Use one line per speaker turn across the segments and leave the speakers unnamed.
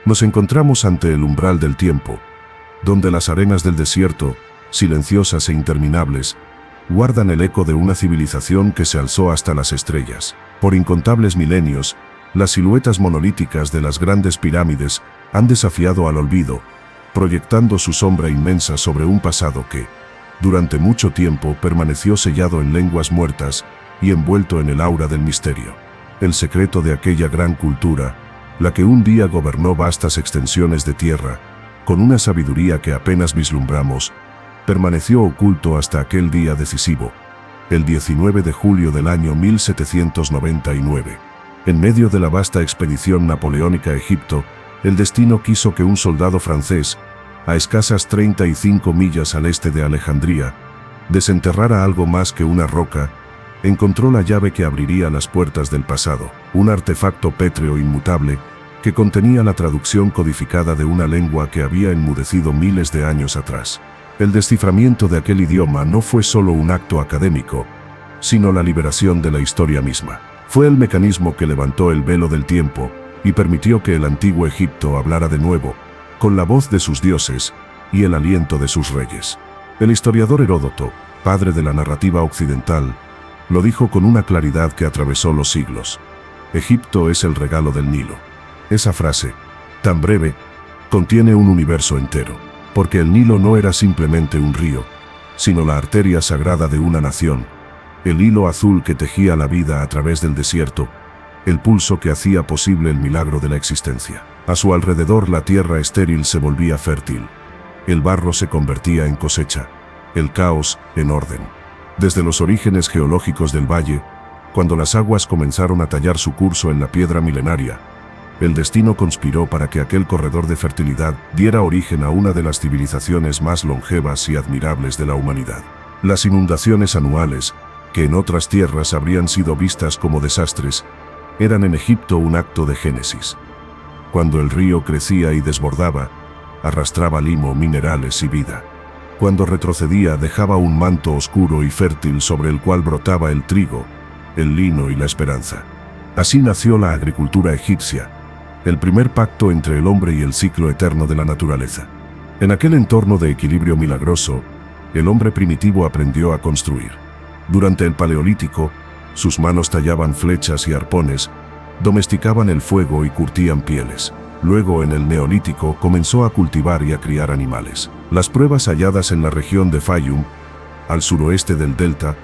Nos encontramos ante el umbral del tiempo, donde las arenas del desierto, silenciosas e interminables, guardan el eco de una civilización que se alzó hasta las estrellas. Por incontables milenios, las siluetas monolíticas de las grandes pirámides han desafiado al olvido, proyectando su sombra inmensa sobre un pasado que, durante mucho tiempo, permaneció sellado en lenguas muertas y envuelto en el aura del misterio. El secreto de aquella gran cultura, la que un día gobernó vastas extensiones de tierra, con una sabiduría que apenas vislumbramos, permaneció oculto hasta aquel día decisivo, el 19 de julio del año 1799. En medio de la vasta expedición napoleónica a Egipto, el destino quiso que un soldado francés, a escasas 35 millas al este de Alejandría, desenterrara algo más que una roca. Encontró la llave que abriría las puertas del pasado, un artefacto pétreo inmutable que contenía la traducción codificada de una lengua que había enmudecido miles de años atrás. El desciframiento de aquel idioma no fue solo un acto académico, sino la liberación de la historia misma. Fue el mecanismo que levantó el velo del tiempo y permitió que el antiguo Egipto hablara de nuevo, con la voz de sus dioses y el aliento de sus reyes. El historiador Heródoto, padre de la narrativa occidental, lo dijo con una claridad que atravesó los siglos: Egipto es el regalo del Nilo. Esa frase, tan breve, contiene un universo entero, porque el Nilo no era simplemente un río, sino la arteria sagrada de una nación, el hilo azul que tejía la vida a través del desierto, el pulso que hacía posible el milagro de la existencia. A su alrededor la tierra estéril se volvía fértil, el barro se convertía en cosecha, el caos en orden. Desde los orígenes geológicos del valle, cuando las aguas comenzaron a tallar su curso en la piedra milenaria, el destino conspiró para que aquel corredor de fertilidad diera origen a una de las civilizaciones más longevas y admirables de la humanidad. Las inundaciones anuales, que en otras tierras habrían sido vistas como desastres, eran en Egipto un acto de génesis. Cuando el río crecía y desbordaba, arrastraba limo, minerales y vida. Cuando retrocedía, dejaba un manto oscuro y fértil sobre el cual brotaba el trigo, el lino y la esperanza. Así nació la agricultura egipcia, el primer pacto entre el hombre y el ciclo eterno de la naturaleza. En aquel entorno de equilibrio milagroso, el hombre primitivo aprendió a construir. Durante el Paleolítico, sus manos tallaban flechas y arpones, domesticaban el fuego y curtían pieles. Luego, en el Neolítico, comenzó a cultivar y a criar animales. Las pruebas halladas en la región de Fayum, al suroeste del delta,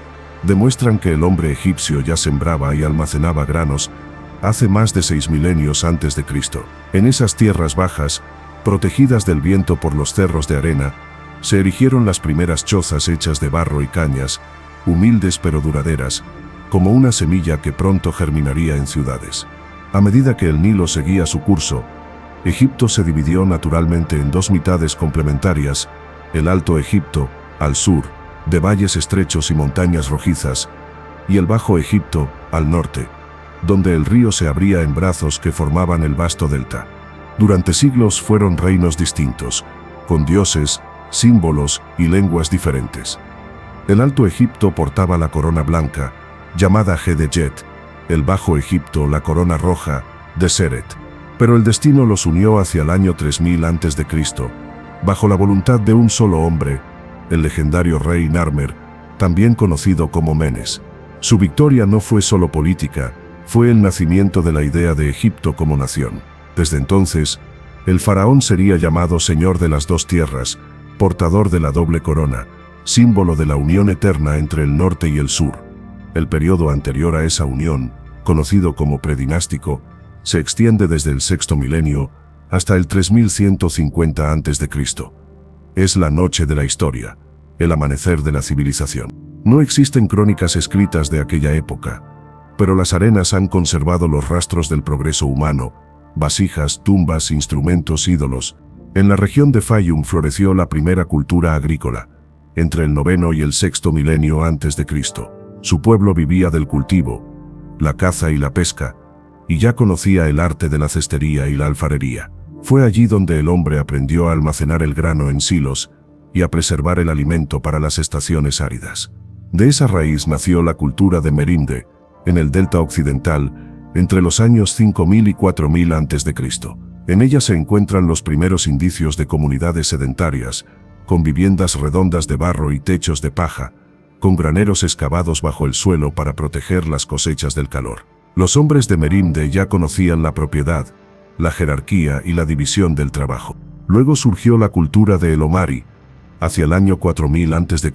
demuestran que el hombre egipcio ya sembraba y almacenaba granos hace más de 6 milenios antes de Cristo. En esas tierras bajas, protegidas del viento por los cerros de arena, se erigieron las primeras chozas hechas de barro y cañas, humildes pero duraderas, como una semilla que pronto germinaría en ciudades. A medida que el Nilo seguía su curso, Egipto se dividió naturalmente en dos mitades complementarias: el Alto Egipto, al sur, de valles estrechos y montañas rojizas, y el Bajo Egipto, al norte, donde el río se abría en brazos que formaban el vasto delta. Durante siglos fueron reinos distintos, con dioses, símbolos y lenguas diferentes. El Alto Egipto portaba la corona blanca, llamada Hedeyet, el Bajo Egipto la corona roja, Deseret. Pero el destino los unió hacia el año 3000 a.C., bajo la voluntad de un solo hombre, el legendario rey Narmer, también conocido como Menes. Su victoria no fue solo política, fue el nacimiento de la idea de Egipto como nación. Desde entonces, el faraón sería llamado Señor de las dos tierras, portador de la doble corona, símbolo de la unión eterna entre el norte y el sur. El periodo anterior a esa unión, conocido como predinástico, se extiende desde el sexto milenio hasta el 3150 a.C. Es la noche de la historia, el amanecer de la civilización. No existen crónicas escritas de aquella época, pero las arenas han conservado los rastros del progreso humano: vasijas, tumbas, instrumentos, ídolos. En la región de Fayum floreció la primera cultura agrícola, entre el noveno y el sexto milenio antes de Cristo. Su pueblo vivía del cultivo, la caza y la pesca, y ya conocía el arte de la cestería y la alfarería. Fue allí donde el hombre aprendió a almacenar el grano en silos y a preservar el alimento para las estaciones áridas. De esa raíz nació la cultura de Merinde, en el delta occidental, entre los años 5000 y 4000 a.C. En ella se encuentran los primeros indicios de comunidades sedentarias, con viviendas redondas de barro y techos de paja, con graneros excavados bajo el suelo para proteger las cosechas del calor. Los hombres de Merimde ya conocían la propiedad, la jerarquía y la división del trabajo. Luego surgió la cultura de El Omari, hacia el año 4000 a.C.,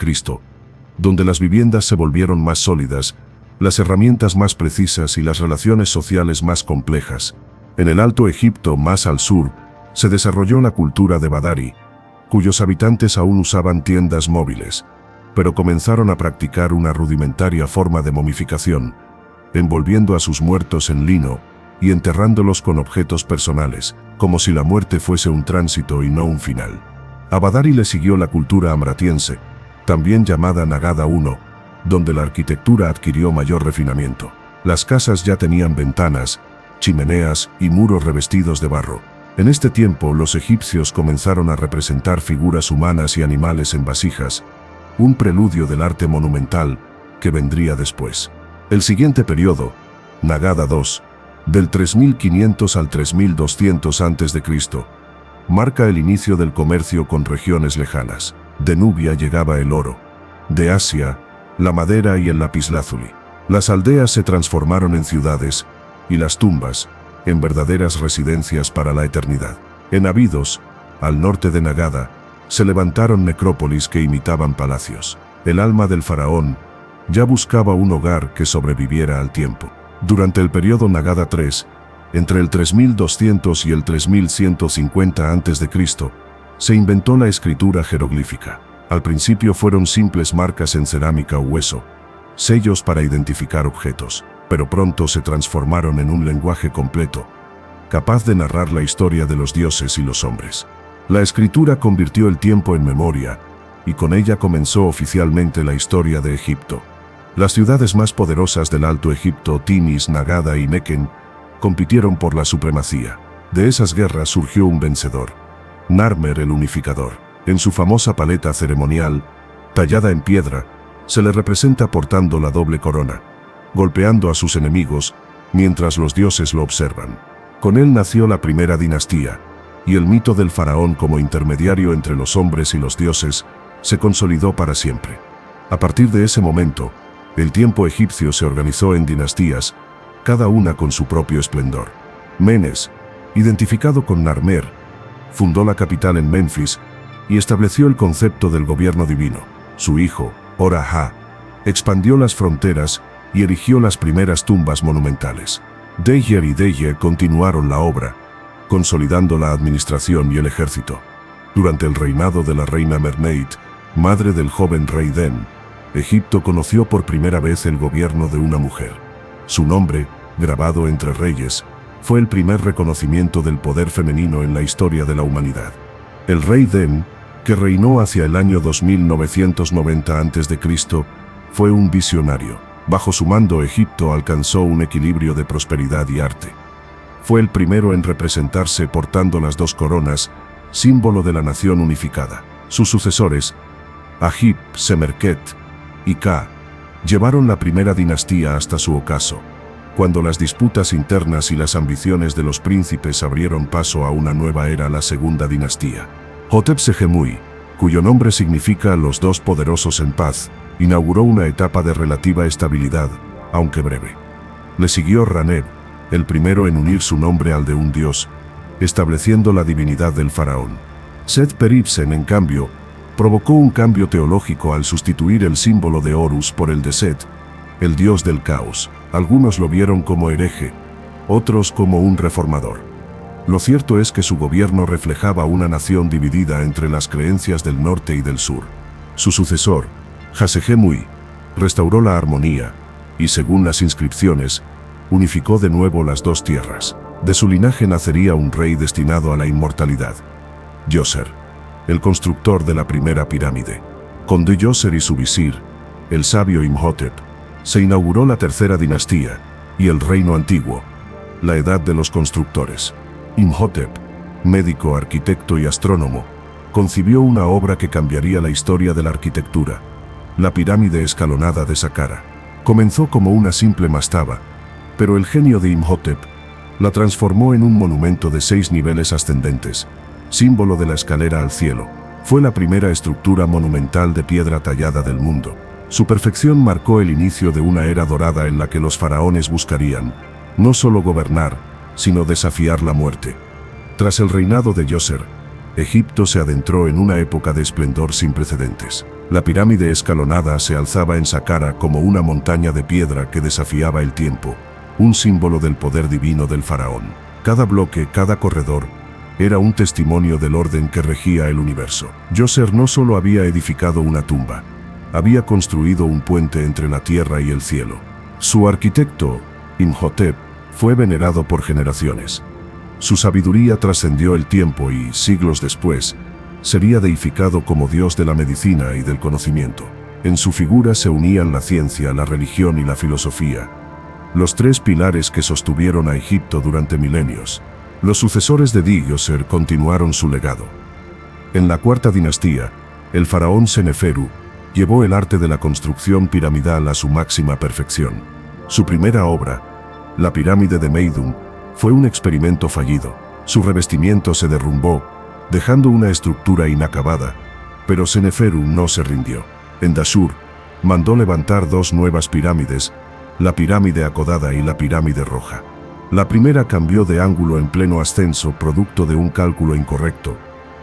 donde las viviendas se volvieron más sólidas, las herramientas más precisas y las relaciones sociales más complejas. En el Alto Egipto, más al sur, se desarrolló la cultura de Badari, cuyos habitantes aún usaban tiendas móviles, pero comenzaron a practicar una rudimentaria forma de momificación, envolviendo a sus muertos en lino y enterrándolos con objetos personales, como si la muerte fuese un tránsito y no un final. A Badari le siguió la cultura amratiense, también llamada Nagada I, donde la arquitectura adquirió mayor refinamiento. Las casas ya tenían ventanas, chimeneas y muros revestidos de barro. En este tiempo, los egipcios comenzaron a representar figuras humanas y animales en vasijas, un preludio del arte monumental que vendría después. El siguiente periodo, Nagada II, del 3500 al 3200 a.C., marca el inicio del comercio con regiones lejanas. De Nubia llegaba el oro, de Asia, la madera y el lapislázuli. Las aldeas se transformaron en ciudades, y las tumbas, en verdaderas residencias para la eternidad. En Abidos, al norte de Nagada, se levantaron necrópolis que imitaban palacios. El alma del faraón ya buscaba un hogar que sobreviviera al tiempo. Durante el periodo Nagada III, entre el 3200 y el 3150 a.C., se inventó la escritura jeroglífica. Al principio fueron simples marcas en cerámica o hueso, sellos para identificar objetos, pero pronto se transformaron en un lenguaje completo, capaz de narrar la historia de los dioses y los hombres. La escritura convirtió el tiempo en memoria, y con ella comenzó oficialmente la historia de Egipto. Las ciudades más poderosas del Alto Egipto, Tinis, Nagada y Meken, compitieron por la supremacía. De esas guerras surgió un vencedor, Narmer el Unificador. En su famosa paleta ceremonial, tallada en piedra, se le representa portando la doble corona, golpeando a sus enemigos, mientras los dioses lo observan. Con él nació la primera dinastía, y el mito del faraón como intermediario entre los hombres y los dioses se consolidó para siempre. A partir de ese momento, el tiempo egipcio se organizó en dinastías, cada una con su propio esplendor. Menes, identificado con Narmer, fundó la capital en Menfis y estableció el concepto del gobierno divino. Su hijo, Ora-Ha, expandió las fronteras y erigió las primeras tumbas monumentales. Deyer y Deyer continuaron la obra, consolidando la administración y el ejército. Durante el reinado de la reina Merneit, madre del joven rey Den, Egipto conoció por primera vez el gobierno de una mujer. Su nombre, grabado entre reyes, fue el primer reconocimiento del poder femenino en la historia de la humanidad. El rey Den, que reinó hacia el año 2990 a.C., fue un visionario. Bajo su mando, Egipto alcanzó un equilibrio de prosperidad y arte. Fue el primero en representarse portando las dos coronas, símbolo de la nación unificada. Sus sucesores, Agip, Semerket y Ka, llevaron la primera dinastía hasta su ocaso, cuando las disputas internas y las ambiciones de los príncipes abrieron paso a una nueva era, la segunda dinastía. Hotep-Sejemui, cuyo nombre significa los dos poderosos en paz, inauguró una etapa de relativa estabilidad, aunque breve. Le siguió Raneb, el primero en unir su nombre al de un dios, estableciendo la divinidad del faraón. Set-Per-Ibsen, en cambio, provocó un cambio teológico al sustituir el símbolo de Horus por el de Set, el dios del caos. Algunos lo vieron como hereje, otros como un reformador. Lo cierto es que su gobierno reflejaba una nación dividida entre las creencias del norte y del sur. Su sucesor, Hasehemui, restauró la armonía y, según las inscripciones, unificó de nuevo las dos tierras. De su linaje nacería un rey destinado a la inmortalidad, Djoser, el constructor de la primera pirámide. Con Djoser y su visir, el sabio Imhotep, se inauguró la tercera dinastía y el reino antiguo, la edad de los constructores. Imhotep, médico, arquitecto y astrónomo, concibió una obra que cambiaría la historia de la arquitectura, la pirámide escalonada de Saqqara. Comenzó como una simple mastaba, pero el genio de Imhotep La transformó en un monumento de 6 niveles ascendentes, símbolo de la escalera al cielo. Fue la primera estructura monumental de piedra tallada del mundo. Su perfección marcó el inicio de una era dorada en la que los faraones buscarían, no solo gobernar, sino desafiar la muerte. Tras el reinado de Djoser, Egipto se adentró en una época de esplendor sin precedentes. La pirámide escalonada se alzaba en Saqqara como una montaña de piedra que desafiaba el tiempo, un símbolo del poder divino del faraón. Cada bloque, cada corredor, era un testimonio del orden que regía el universo. Djoser no solo había edificado una tumba, había construido un puente entre la tierra y el cielo. Su arquitecto, Imhotep, fue venerado por generaciones. Su sabiduría trascendió el tiempo y, siglos después, sería deificado como dios de la medicina y del conocimiento. En su figura se unían la ciencia, la religión y la filosofía, los 3 pilares que sostuvieron a Egipto durante milenios. Los sucesores de Djoser continuaron su legado. En la 4ª dinastía, el faraón Seneferu llevó el arte de la construcción piramidal a su máxima perfección. Su primera obra, la pirámide de Meidum, fue un experimento fallido. Su revestimiento se derrumbó, dejando una estructura inacabada, pero Seneferu no se rindió. En Dashur, mandó levantar 2 nuevas pirámides, la pirámide acodada y la pirámide roja. La primera cambió de ángulo en pleno ascenso producto de un cálculo incorrecto,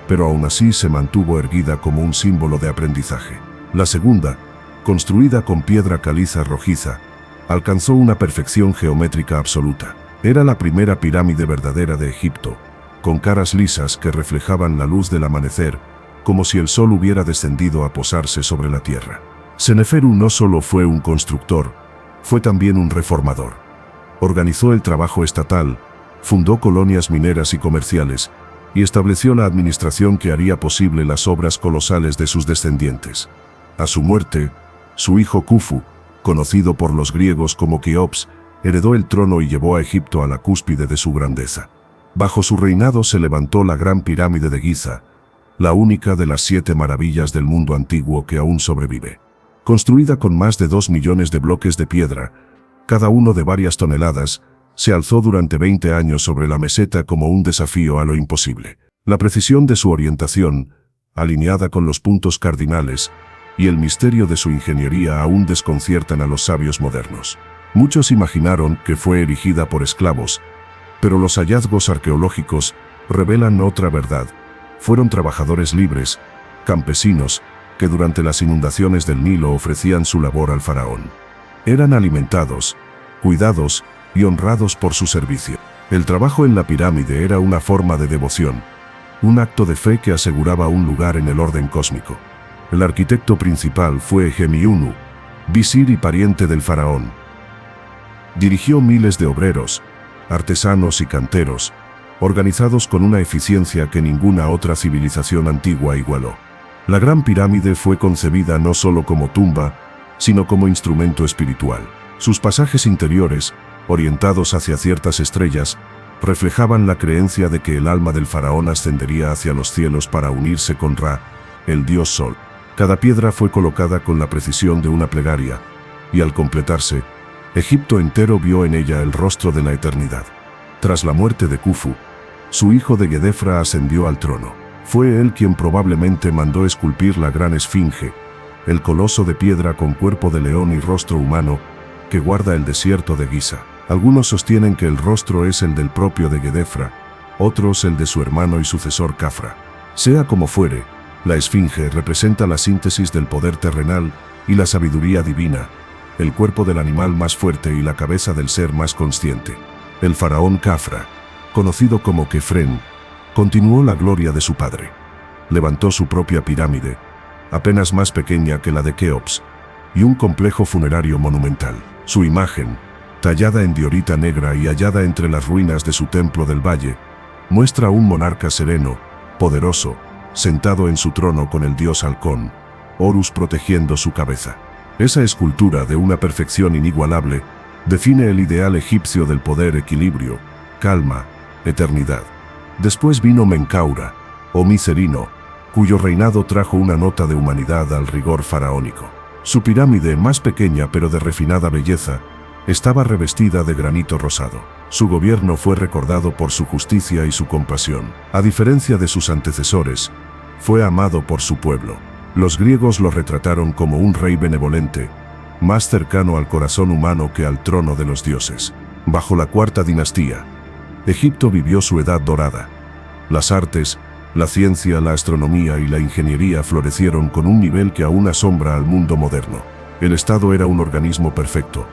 pero aún así se mantuvo erguida como un símbolo de aprendizaje. La segunda, construida con piedra caliza rojiza, alcanzó una perfección geométrica absoluta. Era la primera pirámide verdadera de Egipto, con caras lisas que reflejaban la luz del amanecer, como si el sol hubiera descendido a posarse sobre la tierra. Seneferu no solo fue un constructor, fue también un reformador. Organizó el trabajo estatal, fundó colonias mineras y comerciales, y estableció la administración que haría posible las obras colosales de sus descendientes. A su muerte, su hijo Khufu, conocido por los griegos como Keops, heredó el trono y llevó a Egipto a la cúspide de su grandeza. Bajo su reinado se levantó la Gran Pirámide de Giza, la única de las 7 maravillas del mundo antiguo que aún sobrevive. Construida con más de 2 millones de bloques de piedra, cada uno de varias toneladas, se alzó durante 20 años sobre la meseta como un desafío a lo imposible. La precisión de su orientación, alineada con los puntos cardinales, y el misterio de su ingeniería aún desconciertan a los sabios modernos. Muchos imaginaron que fue erigida por esclavos, pero los hallazgos arqueológicos revelan otra verdad. Fueron trabajadores libres, campesinos, que durante las inundaciones del Nilo ofrecían su labor al faraón. Eran alimentados, cuidados y honrados por su servicio. El trabajo en la pirámide era una forma de devoción, un acto de fe que aseguraba un lugar en el orden cósmico. El arquitecto principal fue Gemiunu, visir y pariente del faraón. Dirigió miles de obreros, artesanos y canteros, organizados con una eficiencia que ninguna otra civilización antigua igualó. La Gran Pirámide fue concebida no solo como tumba, sino como instrumento espiritual. Sus pasajes interiores, orientados hacia ciertas estrellas, reflejaban la creencia de que el alma del faraón ascendería hacia los cielos para unirse con Ra, el dios Sol. Cada piedra fue colocada con la precisión de una plegaria, y al completarse, Egipto entero vio en ella el rostro de la eternidad. Tras la muerte de Khufu, su hijo de Gedefra ascendió al trono. Fue él quien probablemente mandó esculpir la gran esfinge, el coloso de piedra con cuerpo de león y rostro humano, que guarda el desierto de Giza. Algunos sostienen que el rostro es el del propio de Gedefra, otros el de su hermano y sucesor Khafra. Sea como fuere, la esfinge representa la síntesis del poder terrenal y la sabiduría divina, el cuerpo del animal más fuerte y la cabeza del ser más consciente. El faraón Khafra, conocido como Kefren, continuó la gloria de su padre. Levantó su propia pirámide, apenas más pequeña que la de Keops, y un complejo funerario monumental. Su imagen, tallada en diorita negra y hallada entre las ruinas de su templo del valle, muestra a un monarca sereno, poderoso, sentado en su trono con el dios halcón, Horus protegiendo su cabeza. Esa escultura de una perfección inigualable define el ideal egipcio del poder, equilibrio, calma, eternidad. Después vino Menkaura, o Micerino, cuyo reinado trajo una nota de humanidad al rigor faraónico. Su pirámide, más pequeña pero de refinada belleza, Estaba revestida de granito rosado. Su gobierno fue recordado por su justicia y su compasión. A diferencia de sus antecesores, fue amado por su pueblo. Los griegos lo retrataron como un rey benevolente, más cercano al corazón humano que al trono de los dioses. Bajo la cuarta dinastía, Egipto vivió su edad dorada. Las artes, la ciencia, la astronomía y la ingeniería florecieron con un nivel que aún asombra al mundo moderno. El Estado era un organismo perfecto.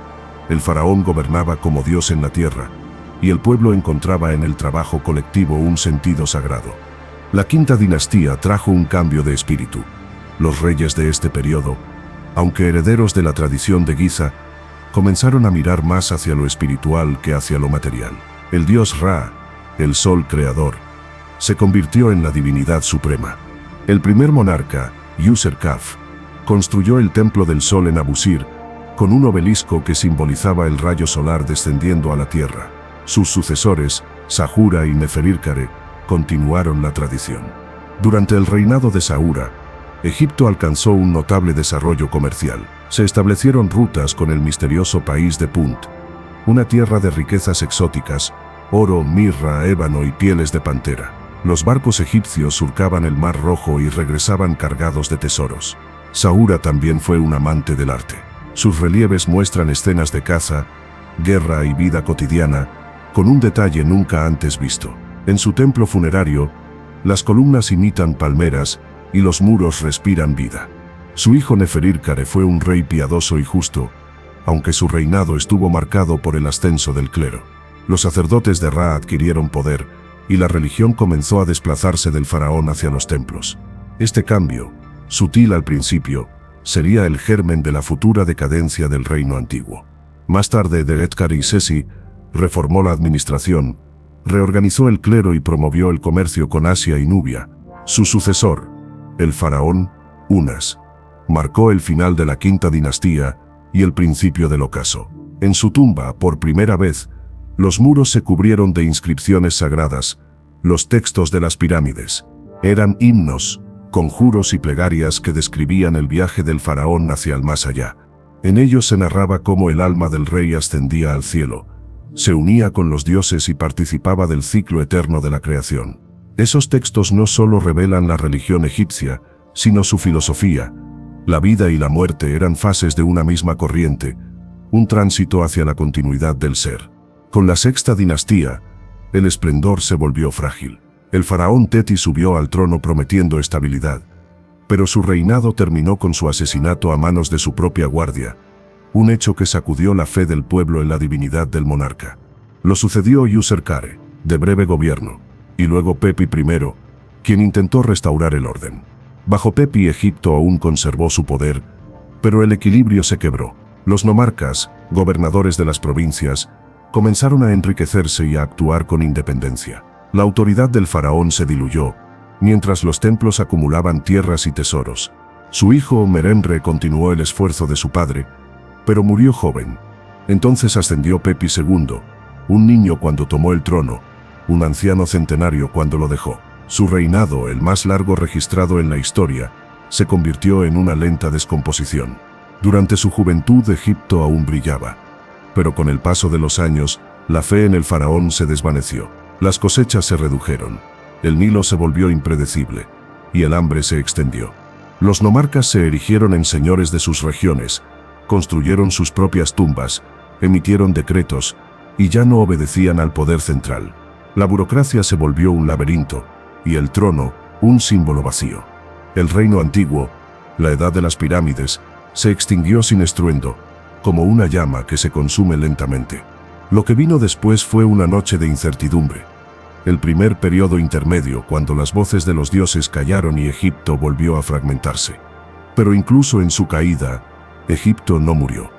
El faraón gobernaba como Dios en la tierra, y el pueblo encontraba en el trabajo colectivo un sentido sagrado. La quinta dinastía trajo un cambio de espíritu. Los reyes de este periodo, aunque herederos de la tradición de Giza, comenzaron a mirar más hacia lo espiritual que hacia lo material. El dios Ra, el sol creador, se convirtió en la divinidad suprema. El primer monarca, Userkaf, construyó el templo del sol en Abusir, con un obelisco que simbolizaba el rayo solar descendiendo a la tierra. Sus sucesores, Sahura y Neferirkare, continuaron la tradición. Durante el reinado de Sahura, Egipto alcanzó un notable desarrollo comercial. Se establecieron rutas con el misterioso país de Punt, una tierra de riquezas exóticas, oro, mirra, ébano y pieles de pantera. Los barcos egipcios surcaban el Mar Rojo y regresaban cargados de tesoros. Sahura también fue un amante del arte. Sus relieves muestran escenas de caza, guerra y vida cotidiana, con un detalle nunca antes visto. En su templo funerario, las columnas imitan palmeras y los muros respiran vida. Su hijo Neferirkare fue un rey piadoso y justo, aunque su reinado estuvo marcado por el ascenso del clero. Los sacerdotes de Ra adquirieron poder, y la religión comenzó a desplazarse del faraón hacia los templos. Este cambio, sutil al principio, sería el germen de la futura decadencia del reino antiguo. Más tarde, Deretkari Sesi reformó la administración, reorganizó el clero y promovió el comercio con Asia y Nubia. Su sucesor, el faraón Unas, marcó el final de la quinta dinastía y el principio del ocaso. En su tumba, por primera vez, los muros se cubrieron de inscripciones sagradas. Los textos de las pirámides eran himnos, conjuros y plegarias que describían el viaje del faraón hacia el más allá. En ellos se narraba cómo el alma del rey ascendía al cielo, se unía con los dioses y participaba del ciclo eterno de la creación. Esos textos no solo revelan la religión egipcia, sino su filosofía. La vida y la muerte eran fases de una misma corriente, un tránsito hacia la continuidad del ser. Con la sexta dinastía, el esplendor se volvió frágil. El faraón Teti subió al trono prometiendo estabilidad, pero su reinado terminó con su asesinato a manos de su propia guardia, un hecho que sacudió la fe del pueblo en la divinidad del monarca. Lo sucedió Userkare, de breve gobierno, y luego Pepi I, quien intentó restaurar el orden. Bajo Pepi, Egipto aún conservó su poder, pero el equilibrio se quebró. Los nomarcas, gobernadores de las provincias, comenzaron a enriquecerse y a actuar con independencia. La autoridad del faraón se diluyó, mientras los templos acumulaban tierras y tesoros. Su hijo Merenre continuó el esfuerzo de su padre, pero murió joven. Entonces ascendió Pepi II, un niño cuando tomó el trono, un anciano centenario cuando lo dejó. Su reinado, el más largo registrado en la historia, se convirtió en una lenta descomposición. Durante su juventud, Egipto aún brillaba, pero con el paso de los años, la fe en el faraón se desvaneció. Las cosechas se redujeron, el Nilo se volvió impredecible, y el hambre se extendió. Los nomarcas se erigieron en señores de sus regiones, construyeron sus propias tumbas, emitieron decretos, y ya no obedecían al poder central. La burocracia se volvió un laberinto, y el trono, un símbolo vacío. El reino antiguo, la edad de las pirámides, se extinguió sin estruendo, como una llama que se consume lentamente. Lo que vino después fue una noche de incertidumbre. El primer periodo intermedio, cuando las voces de los dioses callaron y Egipto volvió a fragmentarse. Pero incluso en su caída, Egipto no murió.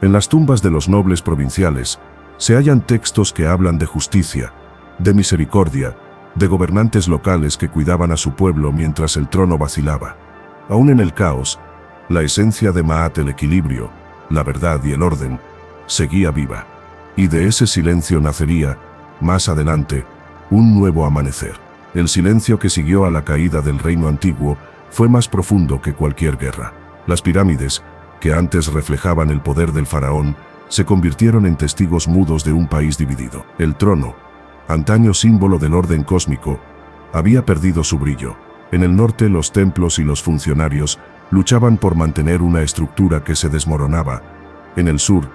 En las tumbas de los nobles provinciales, se hallan textos que hablan de justicia, de misericordia, de gobernantes locales que cuidaban a su pueblo mientras el trono vacilaba. Aún en el caos, la esencia de Maat, el equilibrio, la verdad y el orden, seguía viva. Y de ese silencio nacería, más adelante, un nuevo amanecer. El silencio que siguió a la caída del reino antiguo fue más profundo que cualquier guerra. Las pirámides, que antes reflejaban el poder del faraón, se convirtieron en testigos mudos de un país dividido. El trono, antaño símbolo del orden cósmico, había perdido su brillo. En el norte, los templos y los funcionarios luchaban por mantener una estructura que se desmoronaba. En el sur,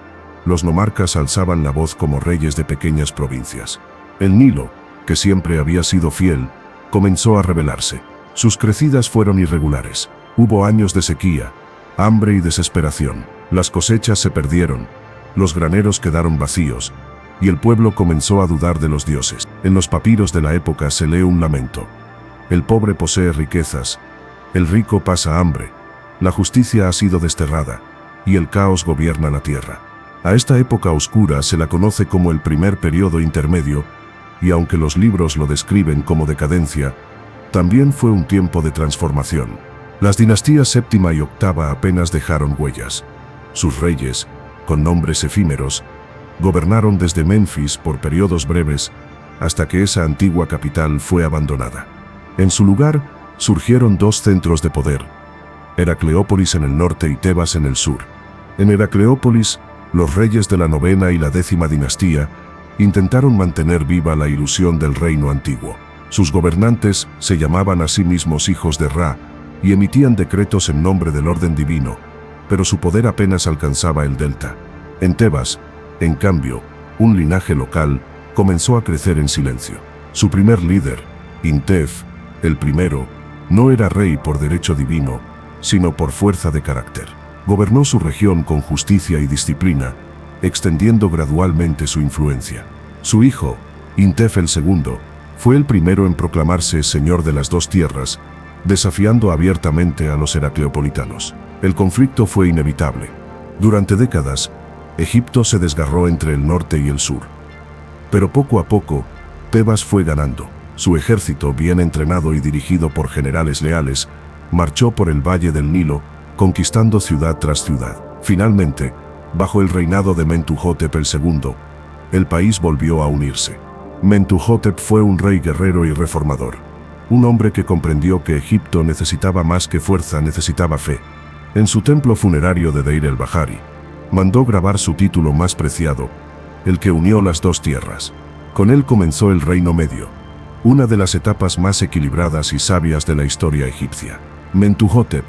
los nomarcas alzaban la voz como reyes de pequeñas provincias. El Nilo, que siempre había sido fiel, comenzó a rebelarse. Sus crecidas fueron irregulares. Hubo años de sequía, hambre y desesperación. Las cosechas se perdieron, los graneros quedaron vacíos, y el pueblo comenzó a dudar de los dioses. En los papiros de la época se lee un lamento. El pobre posee riquezas, el rico pasa hambre, la justicia ha sido desterrada, y el caos gobierna la tierra. A esta época oscura se la conoce como el primer periodo intermedio, y aunque los libros lo describen como decadencia, también fue un tiempo de transformación. Las dinastías séptima y octava apenas dejaron huellas. Sus reyes, con nombres efímeros, gobernaron desde Menfis por periodos breves hasta que esa antigua capital fue abandonada. En su lugar, surgieron dos centros de poder, Heracleópolis en el norte y Tebas en el sur. En Heracleópolis, los reyes de la novena y la décima dinastía intentaron mantener viva la ilusión del reino antiguo. Sus gobernantes se llamaban a sí mismos hijos de Ra y emitían decretos en nombre del orden divino, pero su poder apenas alcanzaba el delta. En Tebas, en cambio, un linaje local comenzó a crecer en silencio. Su primer líder, Intef, el primero, no era rey por derecho divino, sino por fuerza de carácter. Gobernó su región con justicia y disciplina, extendiendo gradualmente su influencia. Su hijo, Intef el segundo, fue el primero en proclamarse señor de las dos tierras, desafiando abiertamente a los heracleopolitanos. El conflicto fue inevitable. Durante décadas, Egipto se desgarró entre el norte y el sur. Pero poco a poco, Tebas fue ganando. Su ejército, bien entrenado y dirigido por generales leales, marchó por el valle del Nilo, conquistando ciudad tras ciudad. Finalmente, bajo el reinado de Mentuhotep el II, el país volvió a unirse. Mentuhotep fue un rey guerrero y reformador. Un hombre que comprendió que Egipto necesitaba más que fuerza, necesitaba fe. En su templo funerario de Deir el-Bahari, mandó grabar su título más preciado, el que unió las dos tierras. Con él comenzó el Reino Medio, una de las etapas más equilibradas y sabias de la historia egipcia. Mentuhotep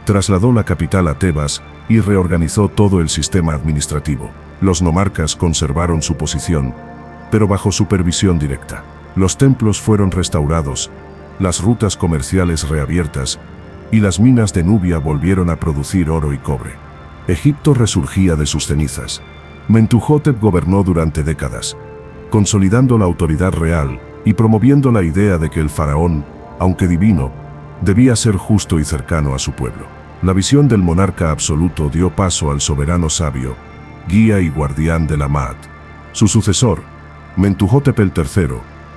trasladó la capital a Tebas y reorganizó todo el sistema administrativo. Los nomarcas conservaron su posición, pero bajo supervisión directa. Los templos fueron restaurados, las rutas comerciales reabiertas, y las minas de Nubia volvieron a producir oro y cobre. Egipto resurgía de sus cenizas. Mentuhotep gobernó durante décadas, consolidando la autoridad real y promoviendo la idea de que el faraón, aunque divino, debía ser justo y cercano a su pueblo. La visión del monarca absoluto dio paso al soberano sabio, guía y guardián de la Maat. Su sucesor, Mentuhotep el III,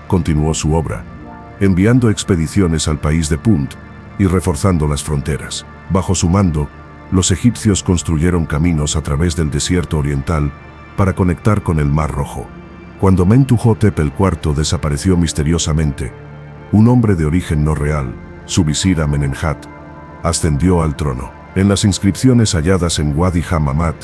continuó su obra, enviando expediciones al país de Punt y reforzando las fronteras. Bajo su mando, los egipcios construyeron caminos a través del desierto oriental para conectar con el Mar Rojo. Cuando Mentuhotep el IV desapareció misteriosamente, un hombre de origen no real, su visir Amenemhat, ascendió al trono. En las inscripciones halladas en Wadi Hammamat,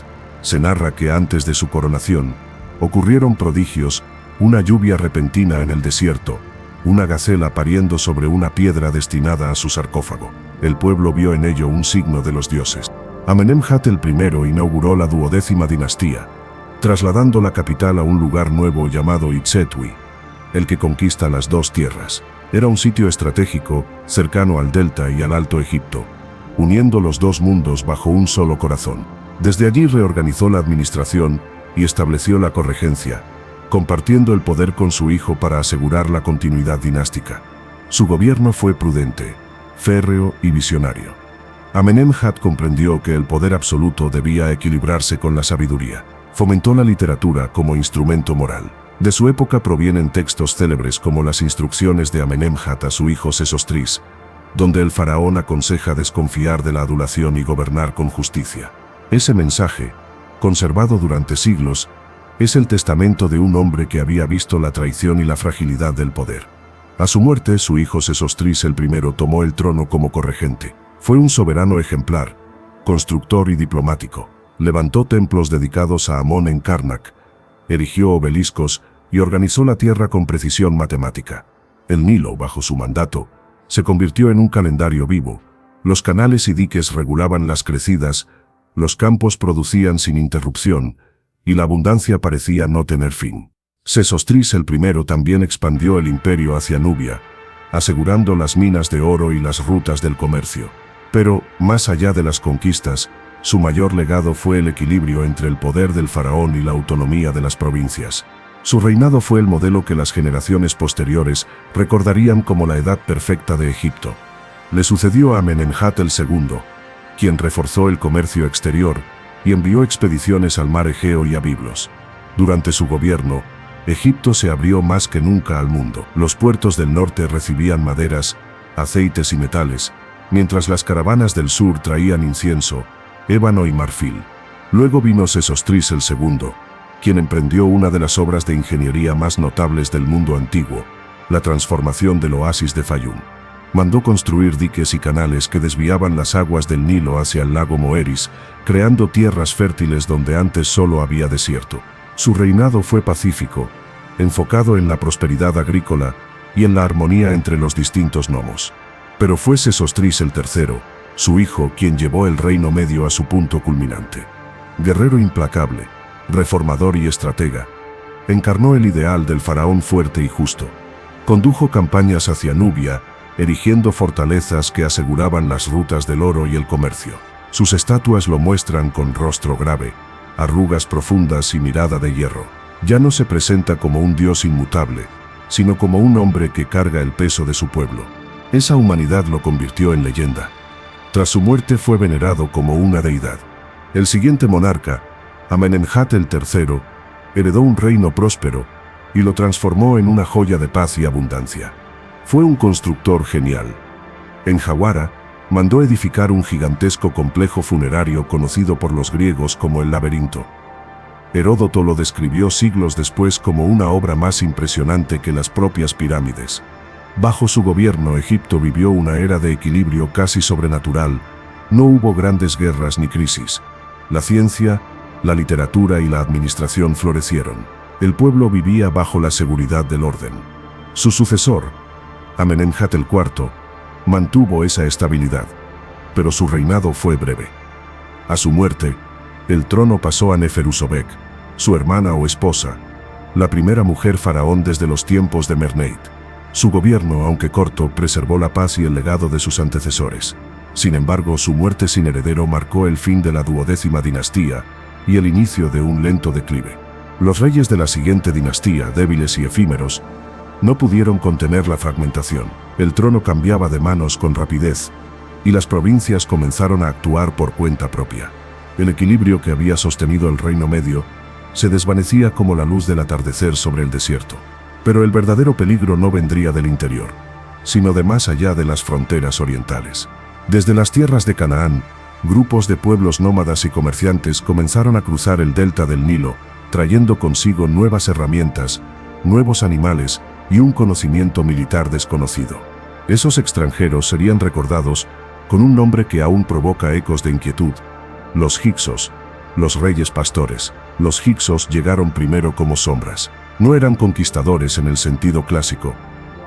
se narra que antes de su coronación, ocurrieron prodigios, una lluvia repentina en el desierto, una gacela pariendo sobre una piedra destinada a su sarcófago. El pueblo vio en ello un signo de los dioses. Amenemhat el I inauguró la 12ª dinastía, trasladando la capital a un lugar nuevo llamado Itzetwi, el que conquista las dos tierras. Era un sitio estratégico, cercano al delta y al Alto Egipto, uniendo los dos mundos bajo un solo corazón. Desde allí reorganizó la administración y estableció la corregencia, compartiendo el poder con su hijo para asegurar la continuidad dinástica. Su gobierno fue prudente, férreo y visionario. Amenemhat comprendió que el poder absoluto debía equilibrarse con la sabiduría. Fomentó la literatura como instrumento moral. De su época provienen textos célebres como las instrucciones de Amenemhat a su hijo Sesostris, donde el faraón aconseja desconfiar de la adulación y gobernar con justicia. Ese mensaje, conservado durante siglos, es el testamento de un hombre que había visto la traición y la fragilidad del poder. A su muerte, su hijo Sesostris el I tomó el trono como corregente. Fue un soberano ejemplar, constructor y diplomático. Levantó templos dedicados a Amón en Karnak, erigió obeliscos y organizó la tierra con precisión matemática. El Nilo, bajo su mandato, se convirtió en un calendario vivo. Los canales y diques regulaban las crecidas, los campos producían sin interrupción, y la abundancia parecía no tener fin. Sesostris el I también expandió el imperio hacia Nubia, asegurando las minas de oro y las rutas del comercio. Pero, más allá de las conquistas, su mayor legado fue el equilibrio entre el poder del faraón y la autonomía de las provincias. Su reinado fue el modelo que las generaciones posteriores recordarían como la edad perfecta de Egipto. Le sucedió a Amenemhat II, quien reforzó el comercio exterior y envió expediciones al mar Egeo y a Biblos. Durante su gobierno, Egipto se abrió más que nunca al mundo. Los puertos del norte recibían maderas, aceites y metales, mientras las caravanas del sur traían incienso, ébano y marfil. Luego vino Sesostris II, quien emprendió una de las obras de ingeniería más notables del mundo antiguo, la transformación del oasis de Fayum. Mandó construir diques y canales que desviaban las aguas del Nilo hacia el lago Moeris, creando tierras fértiles donde antes solo había desierto. Su reinado fue pacífico, enfocado en la prosperidad agrícola y en la armonía entre los distintos nomos. Pero fue Sesostris III, su hijo, quien llevó el Reino Medio a su punto culminante. Guerrero implacable, reformador y estratega, encarnó el ideal del faraón fuerte y justo. Condujo campañas hacia Nubia, erigiendo fortalezas que aseguraban las rutas del oro y el comercio. Sus estatuas lo muestran con rostro grave, arrugas profundas y mirada de hierro. Ya no se presenta como un dios inmutable, sino como un hombre que carga el peso de su pueblo. Esa humanidad lo convirtió en leyenda. Tras su muerte fue venerado como una deidad. El siguiente monarca, Amenemhat III, heredó un reino próspero y lo transformó en una joya de paz y abundancia. Fue un constructor genial. En Jawara, mandó edificar un gigantesco complejo funerario conocido por los griegos como el laberinto. Heródoto lo describió siglos después como una obra más impresionante que las propias pirámides. Bajo su gobierno, Egipto vivió una era de equilibrio casi sobrenatural. No hubo grandes guerras ni crisis. La ciencia, la literatura y la administración florecieron. El pueblo vivía bajo la seguridad del orden. Su sucesor, Amenemhat IV, mantuvo esa estabilidad, pero su reinado fue breve. A su muerte, el trono pasó a Neferusobek, su hermana o esposa, la primera mujer faraón desde los tiempos de Merneit. Su gobierno, aunque corto, preservó la paz y el legado de sus antecesores. Sin embargo, su muerte sin heredero marcó el fin de la 12ª dinastía y el inicio de un lento declive. Los reyes de la siguiente dinastía, débiles y efímeros, no pudieron contener la fragmentación. El trono cambiaba de manos con rapidez, y las provincias comenzaron a actuar por cuenta propia. El equilibrio que había sostenido el Reino Medio se desvanecía como la luz del atardecer sobre el desierto. Pero el verdadero peligro no vendría del interior, sino de más allá de las fronteras orientales. Desde las tierras de Canaán, grupos de pueblos nómadas y comerciantes comenzaron a cruzar el delta del Nilo, trayendo consigo nuevas herramientas, nuevos animales y un conocimiento militar desconocido. Esos extranjeros serían recordados con un nombre que aún provoca ecos de inquietud: los Hyksos, los reyes pastores. Los Hyksos llegaron primero como sombras. No eran conquistadores en el sentido clásico,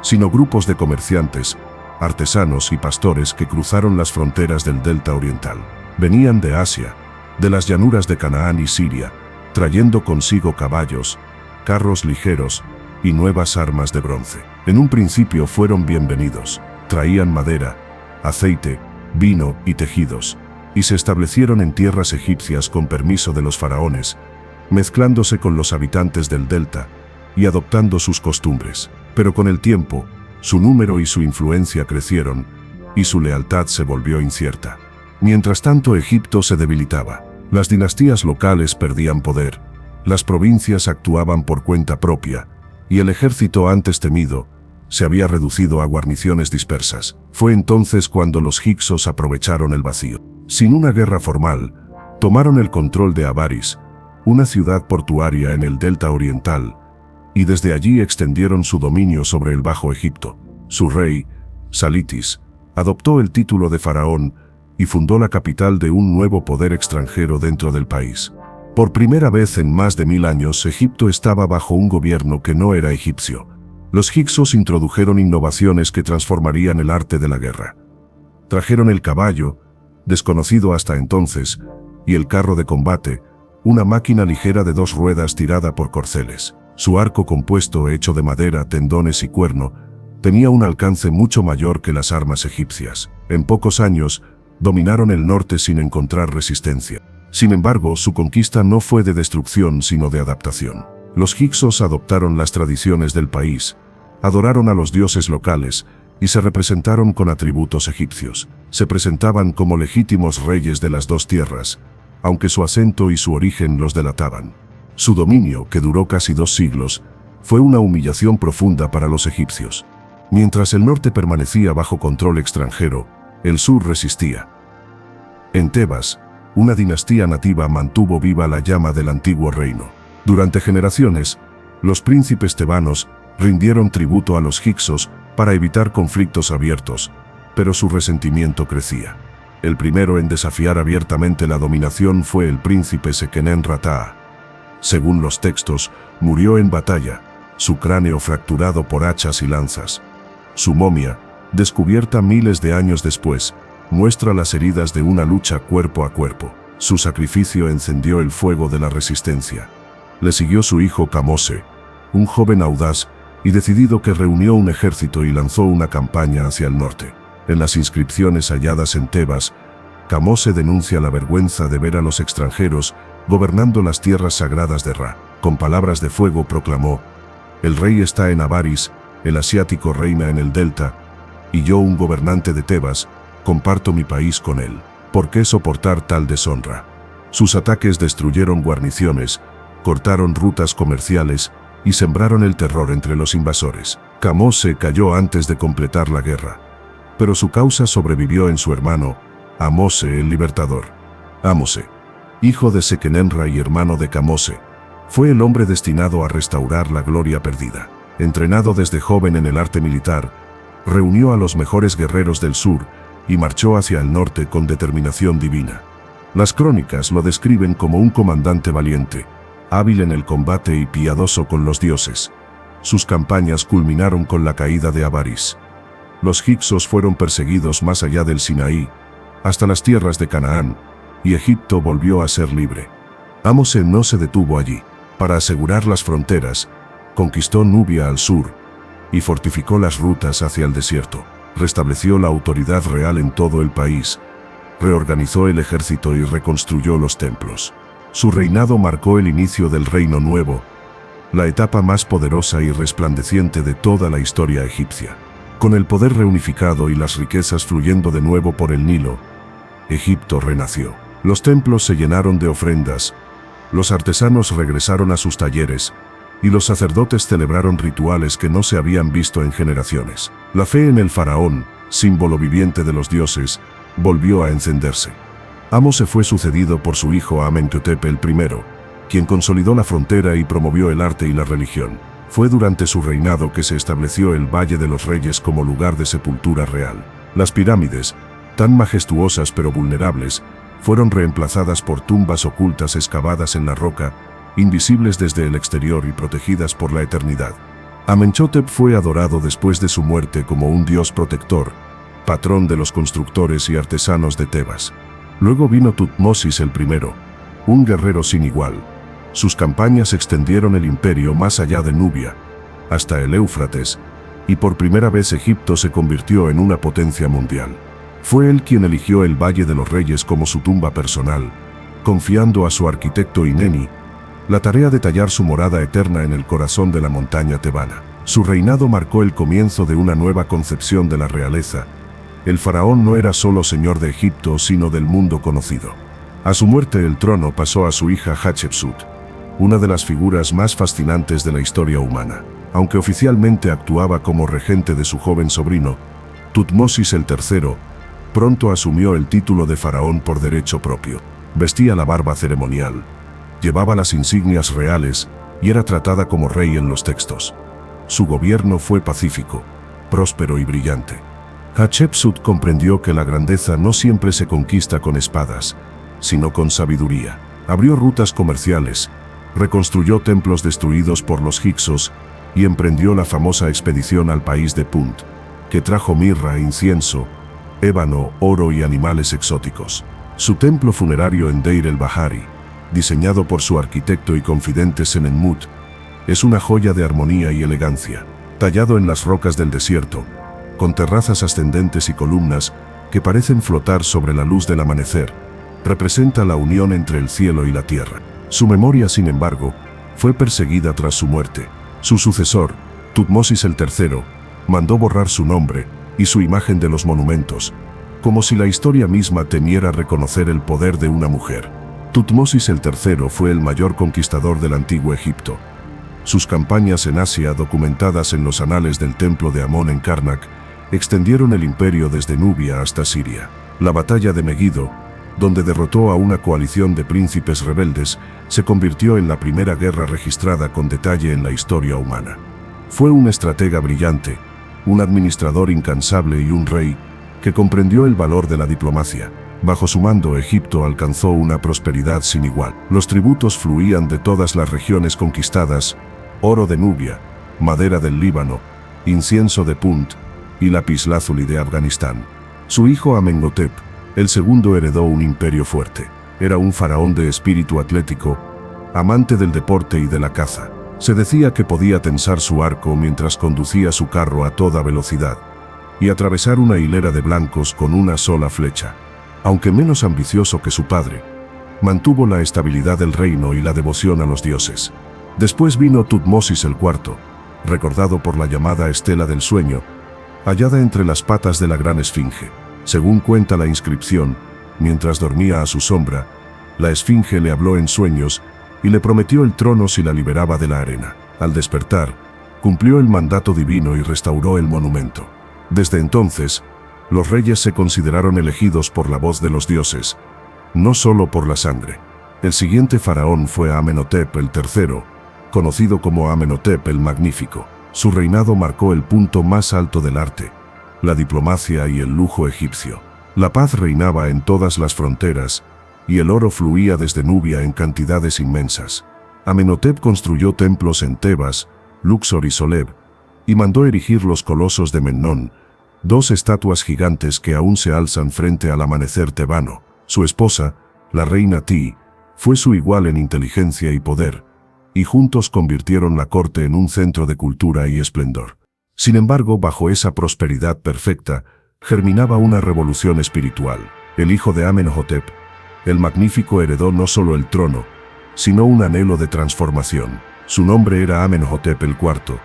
sino grupos de comerciantes, artesanos y pastores que cruzaron las fronteras del delta oriental. Venían de Asia, de las llanuras de Canaán y Siria, trayendo consigo caballos, carros ligeros y nuevas armas de bronce. En un principio fueron bienvenidos. Traían madera, aceite, vino y tejidos, y se establecieron en tierras egipcias con permiso de los faraones, mezclándose con los habitantes del delta y adoptando sus costumbres. Pero con el tiempo, su número y su influencia crecieron, y su lealtad se volvió incierta. Mientras tanto, Egipto se debilitaba. Las dinastías locales perdían poder, las provincias actuaban por cuenta propia, y el ejército antes temido se había reducido a guarniciones dispersas. Fue entonces cuando los Hyksos aprovecharon el vacío. Sin una guerra formal, tomaron el control de Avaris, una ciudad portuaria en el delta oriental, y desde allí extendieron su dominio sobre el Bajo Egipto. Su rey, Salitis, adoptó el título de faraón y fundó la capital de un nuevo poder extranjero dentro del país. Por primera vez en más de 1000 años, Egipto estaba bajo un gobierno que no era egipcio. Los hicsos introdujeron innovaciones que transformarían el arte de la guerra. Trajeron el caballo, desconocido hasta entonces, y el carro de combate, una máquina ligera de 2 ruedas tirada por corceles. Su arco compuesto hecho de madera, tendones y cuerno, tenía un alcance mucho mayor que las armas egipcias. En pocos años, dominaron el norte sin encontrar resistencia. Sin embargo, su conquista no fue de destrucción sino de adaptación. Los hicsos adoptaron las tradiciones del país, adoraron a los dioses locales y se representaron con atributos egipcios. Se presentaban como legítimos reyes de las 2 tierras, aunque su acento y su origen los delataban. Su dominio, que duró casi 2 siglos, fue una humillación profunda para los egipcios. Mientras el norte permanecía bajo control extranjero, el sur resistía. En Tebas, una dinastía nativa mantuvo viva la llama del antiguo reino. Durante generaciones, los príncipes tebanos rindieron tributo a los hicsos para evitar conflictos abiertos, pero su resentimiento crecía. El primero en desafiar abiertamente la dominación fue el príncipe Seqenenra. Según los textos, murió en batalla, su cráneo fracturado por hachas y lanzas. Su momia, descubierta miles de años después, muestra las heridas de una lucha cuerpo a cuerpo. Su sacrificio encendió el fuego de la resistencia. Le siguió su hijo Kamose, un joven audaz y decidido que reunió un ejército y lanzó una campaña hacia el norte. En las inscripciones halladas en Tebas, Kamose denuncia la vergüenza de ver a los extranjeros gobernando las tierras sagradas de Ra. Con palabras de fuego proclamó: «El rey está en Avaris, el asiático reina en el delta, y yo, un gobernante de Tebas, comparto mi país con él. ¿Por qué soportar tal deshonra?». Sus ataques destruyeron guarniciones, cortaron rutas comerciales y sembraron el terror entre los invasores. Kamose cayó antes de completar la guerra, pero su causa sobrevivió en su hermano, Ahmose el Libertador. Ahmose, hijo de Seqenenra y hermano de Kamose, fue el hombre destinado a restaurar la gloria perdida. Entrenado desde joven en el arte militar, reunió a los mejores guerreros del sur y marchó hacia el norte con determinación divina. Las crónicas lo describen como un comandante valiente, hábil en el combate y piadoso con los dioses. Sus campañas culminaron con la caída de Avaris. Los hicsos fueron perseguidos más allá del Sinaí, hasta las tierras de Canaán, y Egipto volvió a ser libre. Ahmose no se detuvo allí. Para asegurar las fronteras, conquistó Nubia al sur y fortificó las rutas hacia el desierto. Restableció la autoridad real en todo el país, reorganizó el ejército y reconstruyó los templos. Su reinado marcó el inicio del Reino Nuevo, la etapa más poderosa y resplandeciente de toda la historia egipcia. Con el poder reunificado y las riquezas fluyendo de nuevo por el Nilo, Egipto renació. Los templos se llenaron de ofrendas, los artesanos regresaron a sus talleres, y los sacerdotes celebraron rituales que no se habían visto en generaciones. La fe en el faraón, símbolo viviente de los dioses, volvió a encenderse. Ahmose fue sucedido por su hijo Amenhotep I, quien consolidó la frontera y promovió el arte y la religión. Fue durante su reinado que se estableció el Valle de los Reyes como lugar de sepultura real. Las pirámides, tan majestuosas pero vulnerables, fueron reemplazadas por tumbas ocultas excavadas en la roca, invisibles desde el exterior y protegidas por la eternidad. Amenhotep fue adorado después de su muerte como un dios protector, patrón de los constructores y artesanos de Tebas. Luego vino Tutmosis I, un guerrero sin igual. Sus campañas extendieron el imperio más allá de Nubia, hasta el Éufrates, y por primera vez Egipto se convirtió en una potencia mundial. Fue él quien eligió el Valle de los Reyes como su tumba personal, confiando a su arquitecto Ineni la tarea de tallar su morada eterna en el corazón de la montaña tebana. Su reinado marcó el comienzo de una nueva concepción de la realeza. El faraón no era solo señor de Egipto, sino del mundo conocido. A su muerte el trono pasó a su hija Hatshepsut, una de las figuras más fascinantes de la historia humana. Aunque oficialmente actuaba como regente de su joven sobrino, Tutmosis III pronto asumió el título de faraón por derecho propio. Vestía la barba ceremonial, llevaba las insignias reales y era tratada como rey en los textos. Su gobierno fue pacífico, próspero y brillante. Hatshepsut comprendió que la grandeza no siempre se conquista con espadas, sino con sabiduría. Abrió rutas comerciales, reconstruyó templos destruidos por los hicsos y emprendió la famosa expedición al país de Punt, que trajo mirra, incienso, ébano, oro y animales exóticos. Su templo funerario en Deir el-Bahari, diseñado por su arquitecto y confidente Senenmut, es una joya de armonía y elegancia, tallado en las rocas del desierto, con terrazas ascendentes y columnas que parecen flotar sobre la luz del amanecer. Representa la unión entre el cielo y la tierra. Su memoria, sin embargo, fue perseguida tras su muerte. Su sucesor, Tutmosis III, mandó borrar su nombre y su imagen de los monumentos, como si la historia misma temiera reconocer el poder de una mujer. Tutmosis III fue el mayor conquistador del antiguo Egipto. Sus campañas en Asia, documentadas en los anales del templo de Amón en Karnak, extendieron el imperio desde Nubia hasta Siria. La batalla de Megiddo, donde derrotó a una coalición de príncipes rebeldes, se convirtió en la primera guerra registrada con detalle en la historia humana. Fue un estratega brillante, un administrador incansable y un rey que comprendió el valor de la diplomacia. Bajo su mando, Egipto alcanzó una prosperidad sin igual. Los tributos fluían de todas las regiones conquistadas: oro de Nubia, madera del Líbano, incienso de Punt y lapislázuli de Afganistán. Su hijo Amenhotep, el segundo, heredó un imperio fuerte. Era un faraón de espíritu atlético, amante del deporte y de la caza. Se decía que podía tensar su arco mientras conducía su carro a toda velocidad y atravesar una hilera de blancos con una sola flecha. Aunque menos ambicioso que su padre, mantuvo la estabilidad del reino y la devoción a los dioses. Después vino Tutmosis IV, recordado por la llamada Estela del Sueño, hallada entre las patas de la gran esfinge. Según cuenta la inscripción, mientras dormía a su sombra, la esfinge le habló en sueños y le prometió el trono si la liberaba de la arena. Al despertar, cumplió el mandato divino y restauró el monumento. Desde entonces, los reyes se consideraron elegidos por la voz de los dioses, no solo por la sangre. El siguiente faraón fue Amenhotep III, conocido como Amenhotep el Magnífico. Su reinado marcó el punto más alto del arte, la diplomacia y el lujo egipcio. La paz reinaba en todas las fronteras, y el oro fluía desde Nubia en cantidades inmensas. Amenhotep construyó templos en Tebas, Luxor y Soleb, y mandó erigir los colosos de Memnón, dos estatuas gigantes que aún se alzan frente al amanecer tebano. Su esposa, la reina Ti, fue su igual en inteligencia y poder, y juntos convirtieron la corte en un centro de cultura y esplendor. Sin embargo, bajo esa prosperidad perfecta, germinaba una revolución espiritual. El hijo de Amenhotep, el Magnífico, heredó no solo el trono, sino un anhelo de transformación. Su nombre era Amenhotep IV,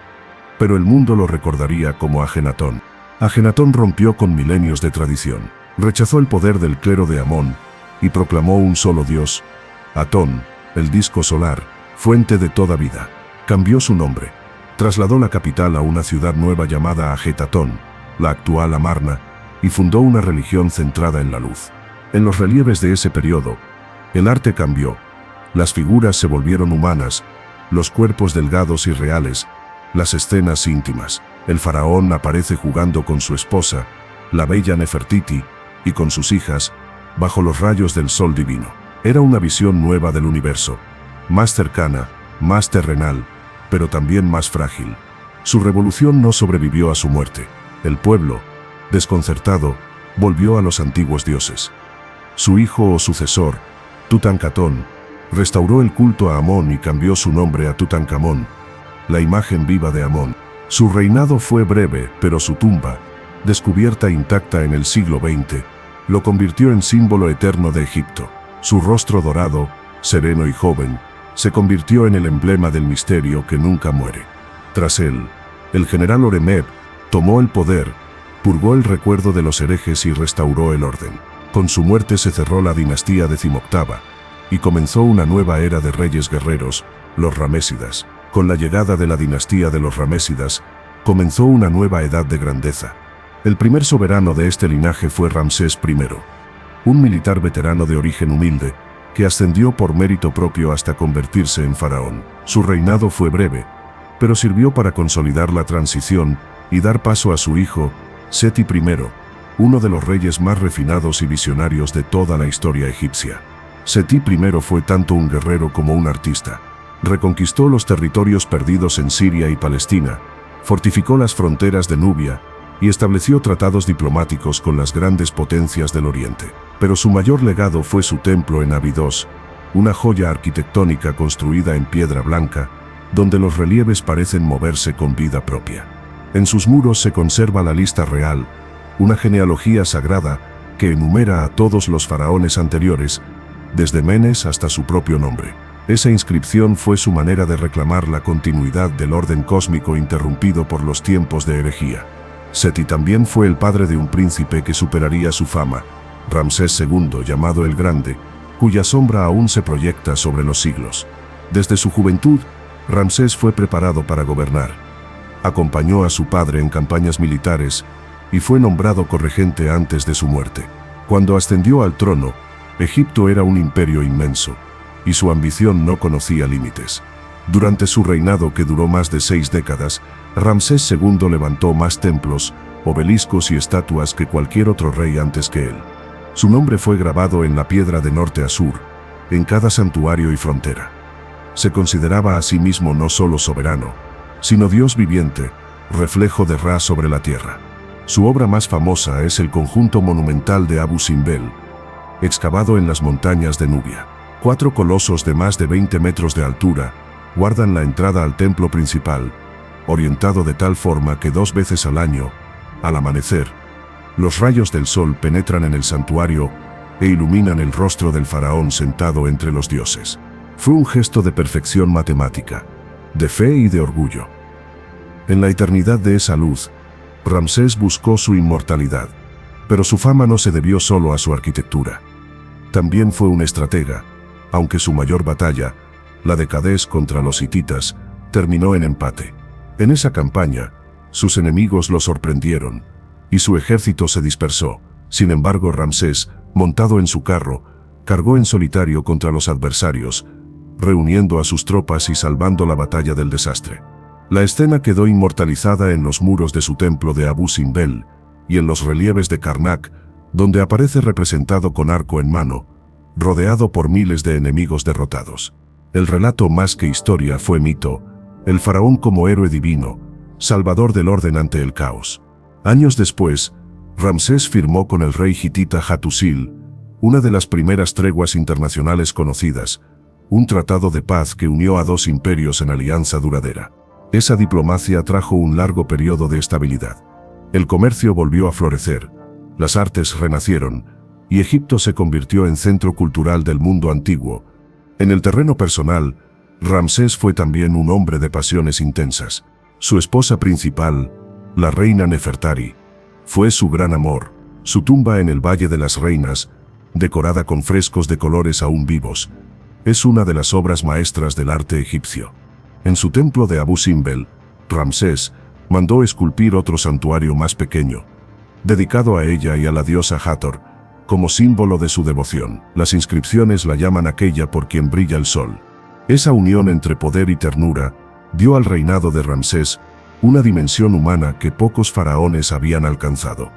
pero el mundo lo recordaría como Ajenatón. Ajenatón rompió con milenios de tradición, rechazó el poder del clero de Amón y proclamó un solo dios, Atón, el disco solar, fuente de toda vida. Cambió su nombre, trasladó la capital a una ciudad nueva llamada Ajetatón, la actual Amarna, y fundó una religión centrada en la luz. En los relieves de ese periodo, el arte cambió, las figuras se volvieron humanas, los cuerpos delgados y reales, las escenas íntimas. El faraón aparece jugando con su esposa, la bella Nefertiti, y con sus hijas, bajo los rayos del sol divino. Era una visión nueva del universo, más cercana, más terrenal, pero también más frágil. Su revolución no sobrevivió a su muerte. El pueblo, desconcertado, volvió a los antiguos dioses. Su hijo o sucesor, Tutankamón, restauró el culto a Amón y cambió su nombre a Tutankamón, la imagen viva de Amón. Su reinado fue breve, pero su tumba, descubierta intacta en el siglo XX, lo convirtió en símbolo eterno de Egipto. Su rostro dorado, sereno y joven, se convirtió en el emblema del misterio que nunca muere. Tras él, el general Horemheb tomó el poder, purgó el recuerdo de los herejes y restauró el orden. Con su muerte se cerró la dinastía decimoctava y comenzó una nueva era de reyes guerreros, los Ramésidas. Con la llegada de la dinastía de los Ramésidas, comenzó una nueva edad de grandeza. El primer soberano de este linaje fue Ramsés I, un militar veterano de origen humilde, que ascendió por mérito propio hasta convertirse en faraón. Su reinado fue breve, pero sirvió para consolidar la transición y dar paso a su hijo, Seti I, uno de los reyes más refinados y visionarios de toda la historia egipcia. Seti I fue tanto un guerrero como un artista. Reconquistó los territorios perdidos en Siria y Palestina, fortificó las fronteras de Nubia y estableció tratados diplomáticos con las grandes potencias del Oriente. Pero su mayor legado fue su templo en Abidos, una joya arquitectónica construida en piedra blanca, donde los relieves parecen moverse con vida propia. En sus muros se conserva la lista real, una genealogía sagrada que enumera a todos los faraones anteriores, desde Menes hasta su propio nombre. Esa inscripción fue su manera de reclamar la continuidad del orden cósmico interrumpido por los tiempos de herejía. Seti también fue el padre de un príncipe que superaría su fama, Ramsés II, llamado el Grande, cuya sombra aún se proyecta sobre los siglos. Desde su juventud, Ramsés fue preparado para gobernar. Acompañó a su padre en campañas militares y fue nombrado corregente antes de su muerte. Cuando ascendió al trono, Egipto era un imperio inmenso, y su ambición no conocía límites. Durante su reinado, que duró más de 6 décadas, Ramsés II levantó más templos, obeliscos y estatuas que cualquier otro rey antes que él. Su nombre fue grabado en la piedra de norte a sur, en cada santuario y frontera. Se consideraba a sí mismo no solo soberano, sino Dios viviente, reflejo de Ra sobre la tierra. Su obra más famosa es el conjunto monumental de Abu Simbel, excavado en las montañas de Nubia. 4 colosos de más de 20 metros de altura guardan la entrada al templo principal, orientado de tal forma que 2 veces al año, al amanecer, los rayos del sol penetran en el santuario e iluminan el rostro del faraón sentado entre los dioses. Fue un gesto de perfección matemática, de fe y de orgullo. En la eternidad de esa luz, Ramsés buscó su inmortalidad, pero su fama no se debió solo a su arquitectura. También fue un estratega, aunque su mayor batalla, la de Cadés contra los hititas, terminó en empate. En esa campaña, sus enemigos lo sorprendieron, y su ejército se dispersó. Sin embargo, Ramsés, montado en su carro, cargó en solitario contra los adversarios, reuniendo a sus tropas y salvando la batalla del desastre. La escena quedó inmortalizada en los muros de su templo de Abu Simbel y en los relieves de Karnak, donde aparece representado con arco en mano, rodeado por miles de enemigos derrotados. El relato más que historia fue mito, el faraón como héroe divino, salvador del orden ante el caos. Años después, Ramsés firmó con el rey hitita Hattusil, una de las primeras treguas internacionales conocidas, un tratado de paz que unió a 2 imperios en alianza duradera. Esa diplomacia trajo un largo periodo de estabilidad. El comercio volvió a florecer, las artes renacieron, y Egipto se convirtió en centro cultural del mundo antiguo. En el terreno personal, Ramsés fue también un hombre de pasiones intensas. Su esposa principal, la reina Nefertari, fue su gran amor. Su tumba en el Valle de las Reinas, decorada con frescos de colores aún vivos, es una de las obras maestras del arte egipcio. En su templo de Abu Simbel, Ramsés mandó esculpir otro santuario más pequeño, dedicado a ella y a la diosa Hathor, como símbolo de su devoción. Las inscripciones la llaman aquella por quien brilla el sol. Esa unión entre poder y ternura dio al reinado de Ramsés una dimensión humana que pocos faraones habían alcanzado.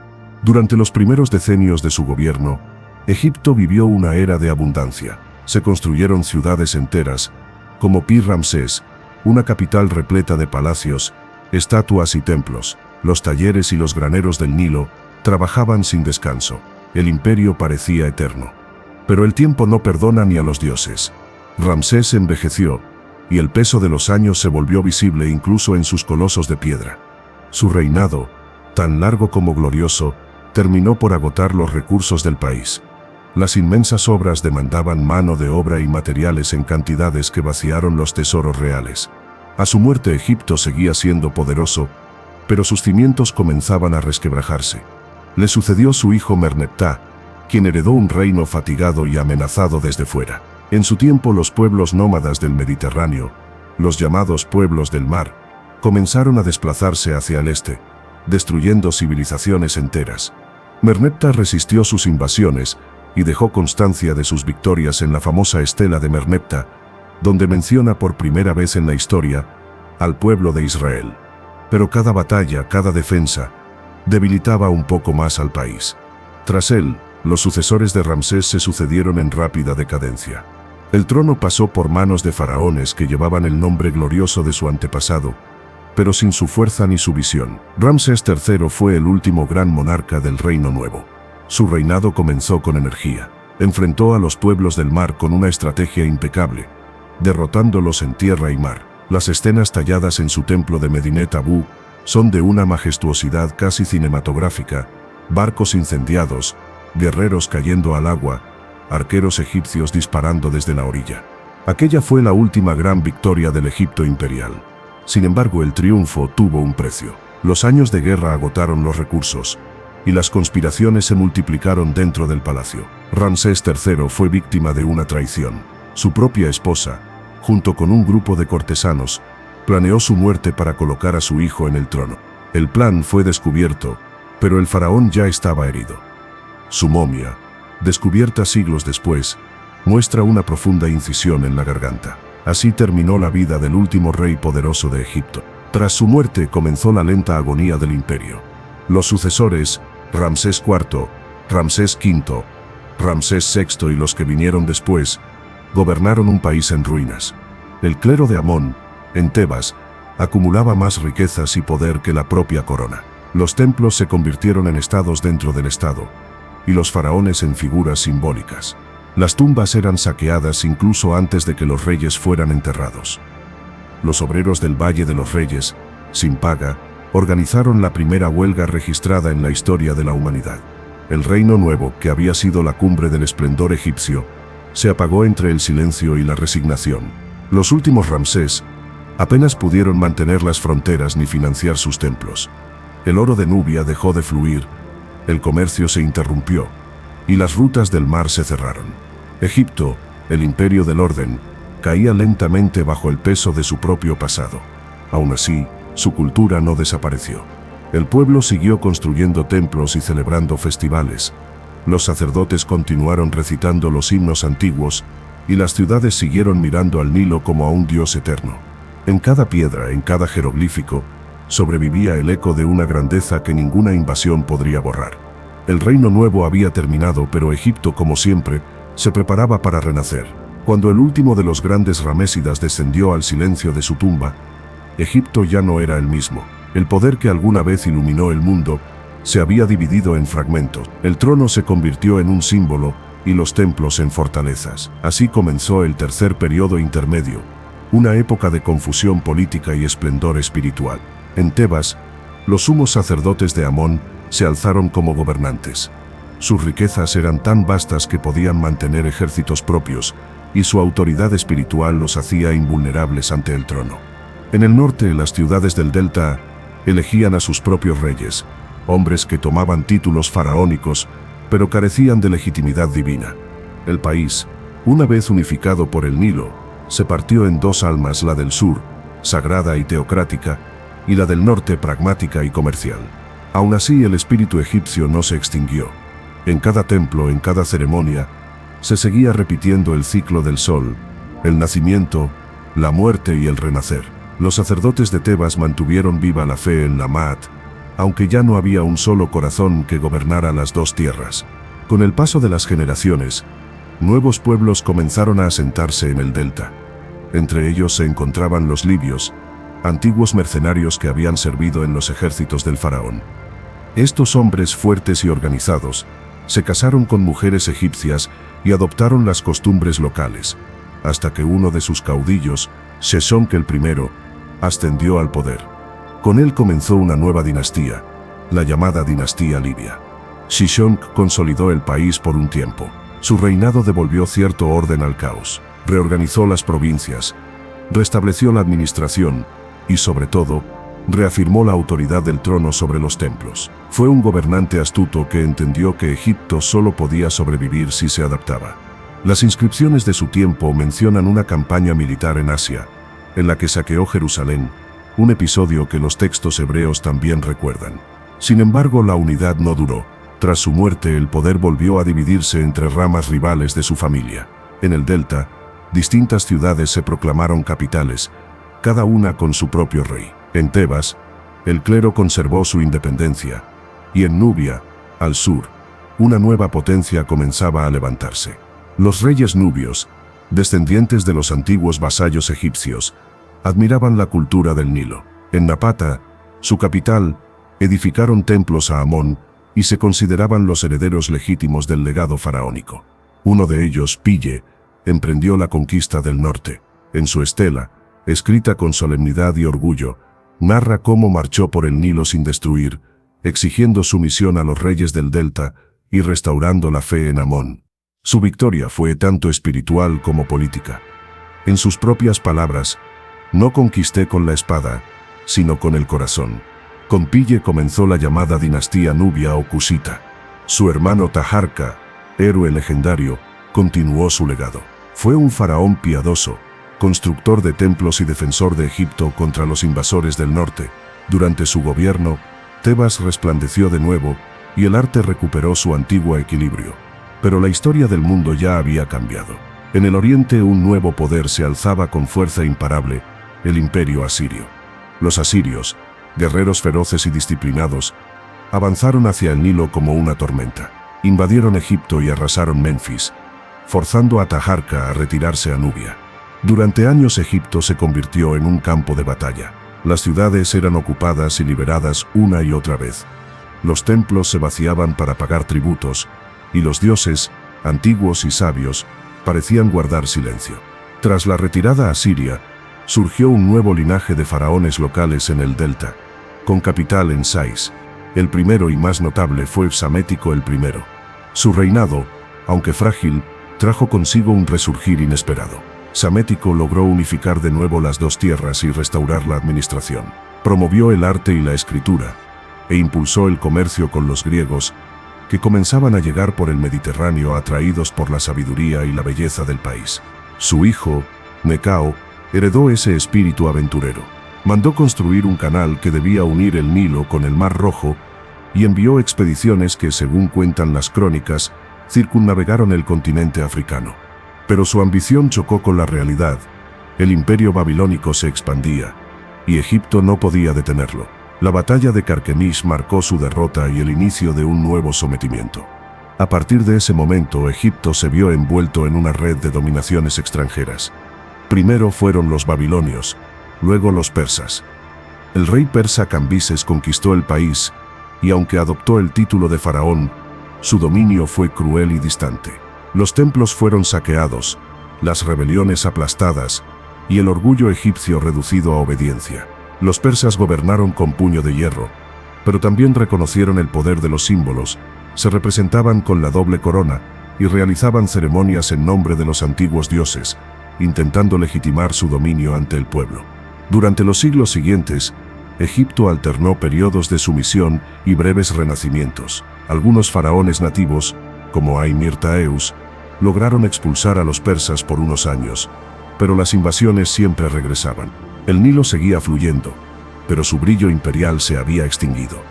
Durante los primeros decenios de su gobierno, Egipto vivió una era de abundancia. Se construyeron ciudades enteras, como Pi Ramsés, una capital repleta de palacios, estatuas y templos. Los talleres y los graneros del Nilo trabajaban sin descanso. El imperio parecía eterno. Pero el tiempo no perdona ni a los dioses. Ramsés envejeció, y el peso de los años se volvió visible incluso en sus colosos de piedra. Su reinado, tan largo como glorioso, terminó por agotar los recursos del país. Las inmensas obras demandaban mano de obra y materiales en cantidades que vaciaron los tesoros reales. A su muerte Egipto seguía siendo poderoso, pero sus cimientos comenzaban a resquebrajarse. Le sucedió su hijo Merneptah, quien heredó un reino fatigado y amenazado desde fuera. En su tiempo los pueblos nómadas del Mediterráneo, los llamados pueblos del mar, comenzaron a desplazarse hacia el este, destruyendo civilizaciones enteras. Merneptah resistió sus invasiones y dejó constancia de sus victorias en la famosa estela de Merneptah, donde menciona por primera vez en la historia al pueblo de Israel. Pero cada batalla, cada defensa, debilitaba un poco más al país. Tras él, los sucesores de Ramsés se sucedieron en rápida decadencia. El trono pasó por manos de faraones que llevaban el nombre glorioso de su antepasado, pero sin su fuerza ni su visión. Ramsés III fue el último gran monarca del Reino Nuevo. Su reinado comenzó con energía. Enfrentó a los pueblos del mar con una estrategia impecable, derrotándolos en tierra y mar. Las escenas talladas en su templo de Medinet Abú son de una majestuosidad casi cinematográfica: barcos incendiados, guerreros cayendo al agua, arqueros egipcios disparando desde la orilla. Aquella fue la última gran victoria del Egipto imperial. Sin embargo, el triunfo tuvo un precio. Los años de guerra agotaron los recursos, y las conspiraciones se multiplicaron dentro del palacio. Ramsés III fue víctima de una traición. Su propia esposa, junto con un grupo de cortesanos, planeó su muerte para colocar a su hijo en el trono. El plan fue descubierto, pero el faraón ya estaba herido. Su momia, descubierta siglos después, muestra una profunda incisión en la garganta. Así terminó la vida del último rey poderoso de Egipto. Tras su muerte comenzó la lenta agonía del imperio. Los sucesores, Ramsés IV, Ramsés V, Ramsés VI y los que vinieron después, gobernaron un país en ruinas. El clero de Amón, en Tebas, acumulaba más riquezas y poder que la propia corona. Los templos se convirtieron en estados dentro del estado, y los faraones en figuras simbólicas. Las tumbas eran saqueadas incluso antes de que los reyes fueran enterrados. Los obreros del Valle de los Reyes, sin paga, organizaron la primera huelga registrada en la historia de la humanidad. El Reino Nuevo, que había sido la cumbre del esplendor egipcio, se apagó entre el silencio y la resignación. Los últimos Ramsés apenas pudieron mantener las fronteras ni financiar sus templos. El oro de Nubia dejó de fluir, el comercio se interrumpió, y las rutas del mar se cerraron. Egipto, el imperio del orden, caía lentamente bajo el peso de su propio pasado. Aún así, su cultura no desapareció. El pueblo siguió construyendo templos y celebrando festivales. Los sacerdotes continuaron recitando los himnos antiguos, y las ciudades siguieron mirando al Nilo como a un dios eterno. En cada piedra, en cada jeroglífico, sobrevivía el eco de una grandeza que ninguna invasión podría borrar. El Reino Nuevo había terminado, pero Egipto, como siempre, se preparaba para renacer. Cuando el último de los grandes ramésidas descendió al silencio de su tumba, Egipto ya no era el mismo. El poder que alguna vez iluminó el mundo se había dividido en fragmentos. El trono se convirtió en un símbolo y los templos en fortalezas. Así comenzó el tercer periodo intermedio, una época de confusión política y esplendor espiritual. En Tebas, los sumos sacerdotes de Amón se alzaron como gobernantes. Sus riquezas eran tan vastas que podían mantener ejércitos propios, y su autoridad espiritual los hacía invulnerables ante el trono. En el norte, las ciudades del delta elegían a sus propios reyes, hombres que tomaban títulos faraónicos, pero carecían de legitimidad divina. El país, una vez unificado por el Nilo, se partió en dos almas: la del sur, sagrada y teocrática, y la del norte, pragmática y comercial. Aún así, el espíritu egipcio no se extinguió. En cada templo, en cada ceremonia, se seguía repitiendo el ciclo del sol, el nacimiento, la muerte y el renacer. Los sacerdotes de Tebas mantuvieron viva la fe en la Maat, aunque ya no había un solo corazón que gobernara las dos tierras. Con el paso de las generaciones, nuevos pueblos comenzaron a asentarse en el delta. Entre ellos se encontraban los libios, antiguos mercenarios que habían servido en los ejércitos del faraón. Estos hombres fuertes y organizados se casaron con mujeres egipcias y adoptaron las costumbres locales, hasta que uno de sus caudillos, Sheshonq el I, ascendió al poder. Con él comenzó una nueva dinastía, la llamada dinastía libia. Sheshonq consolidó el país por un tiempo. Su reinado devolvió cierto orden al caos, reorganizó las provincias, restableció la administración y, sobre todo, reafirmó la autoridad del trono sobre los templos. Fue un gobernante astuto que entendió que Egipto solo podía sobrevivir si se adaptaba. Las inscripciones de su tiempo mencionan una campaña militar en Asia, en la que saqueó Jerusalén, un episodio que los textos hebreos también recuerdan. Sin embargo, la unidad no duró. Tras su muerte, el poder volvió a dividirse entre ramas rivales de su familia. En el delta, distintas ciudades se proclamaron capitales, cada una con su propio rey. En Tebas, el clero conservó su independencia, Y en Nubia, al sur, una nueva potencia comenzaba a levantarse. Los reyes nubios, descendientes de los antiguos vasallos egipcios, admiraban la cultura del Nilo. En Napata, su capital, edificaron templos a Amón y se consideraban los herederos legítimos del legado faraónico. Uno de ellos, Pille, emprendió la conquista del norte. En su estela, escrita con solemnidad y orgullo, narra cómo marchó por el Nilo sin destruir, exigiendo sumisión a los reyes del delta y restaurando la fe en Amón. Su victoria fue tanto espiritual como política. En sus propias palabras, no conquisté con la espada, sino con el corazón. Con Pille comenzó la llamada dinastía nubia o cusita. Su hermano Taharka, héroe legendario, continuó su legado. Fue un faraón piadoso, constructor de templos y defensor de Egipto contra los invasores del norte. Durante su gobierno, Tebas resplandeció de nuevo y el arte recuperó su antiguo equilibrio. Pero la historia del mundo ya había cambiado. En el oriente un nuevo poder se alzaba con fuerza imparable, el imperio asirio. Los asirios, guerreros feroces y disciplinados, avanzaron hacia el Nilo como una tormenta. Invadieron Egipto y arrasaron Menfis, forzando a Taharka a retirarse a Nubia. Durante años Egipto se convirtió en un campo de batalla. Las ciudades eran ocupadas y liberadas una y otra vez. Los templos se vaciaban para pagar tributos, y los dioses, antiguos y sabios, parecían guardar silencio. Tras la retirada asiria, surgió un nuevo linaje de faraones locales en el delta, con capital en Sais. El primero y más notable fue Psamético I. Su reinado, aunque frágil, trajo consigo un resurgir inesperado. Psamético logró unificar de nuevo las dos tierras y restaurar la administración. Promovió el arte y la escritura, e impulsó el comercio con los griegos, que comenzaban a llegar por el Mediterráneo atraídos por la sabiduría y la belleza del país. Su hijo, Necao, heredó ese espíritu aventurero. Mandó construir un canal que debía unir el Nilo con el Mar Rojo y envió expediciones que, según cuentan las crónicas, circunnavegaron el continente africano. Pero su ambición chocó con la realidad. El imperio babilónico se expandía, y Egipto no podía detenerlo. La batalla de Carquemish marcó su derrota y el inicio de un nuevo sometimiento. A partir de ese momento, Egipto se vio envuelto en una red de dominaciones extranjeras. Primero fueron los babilonios, luego los persas. El rey persa Cambises conquistó el país, y aunque adoptó el título de faraón, su dominio fue cruel y distante. Los templos fueron saqueados, las rebeliones aplastadas, y el orgullo egipcio reducido a obediencia. Los persas gobernaron con puño de hierro, pero también reconocieron el poder de los símbolos, se representaban con la doble corona y realizaban ceremonias en nombre de los antiguos dioses, intentando legitimar su dominio ante el pueblo. Durante los siglos siguientes, Egipto alternó periodos de sumisión y breves renacimientos. Algunos faraones nativos, como Ai-Mir-Taeus, lograron expulsar a los persas por unos años, pero las invasiones siempre regresaban. El Nilo seguía fluyendo, pero su brillo imperial se había extinguido.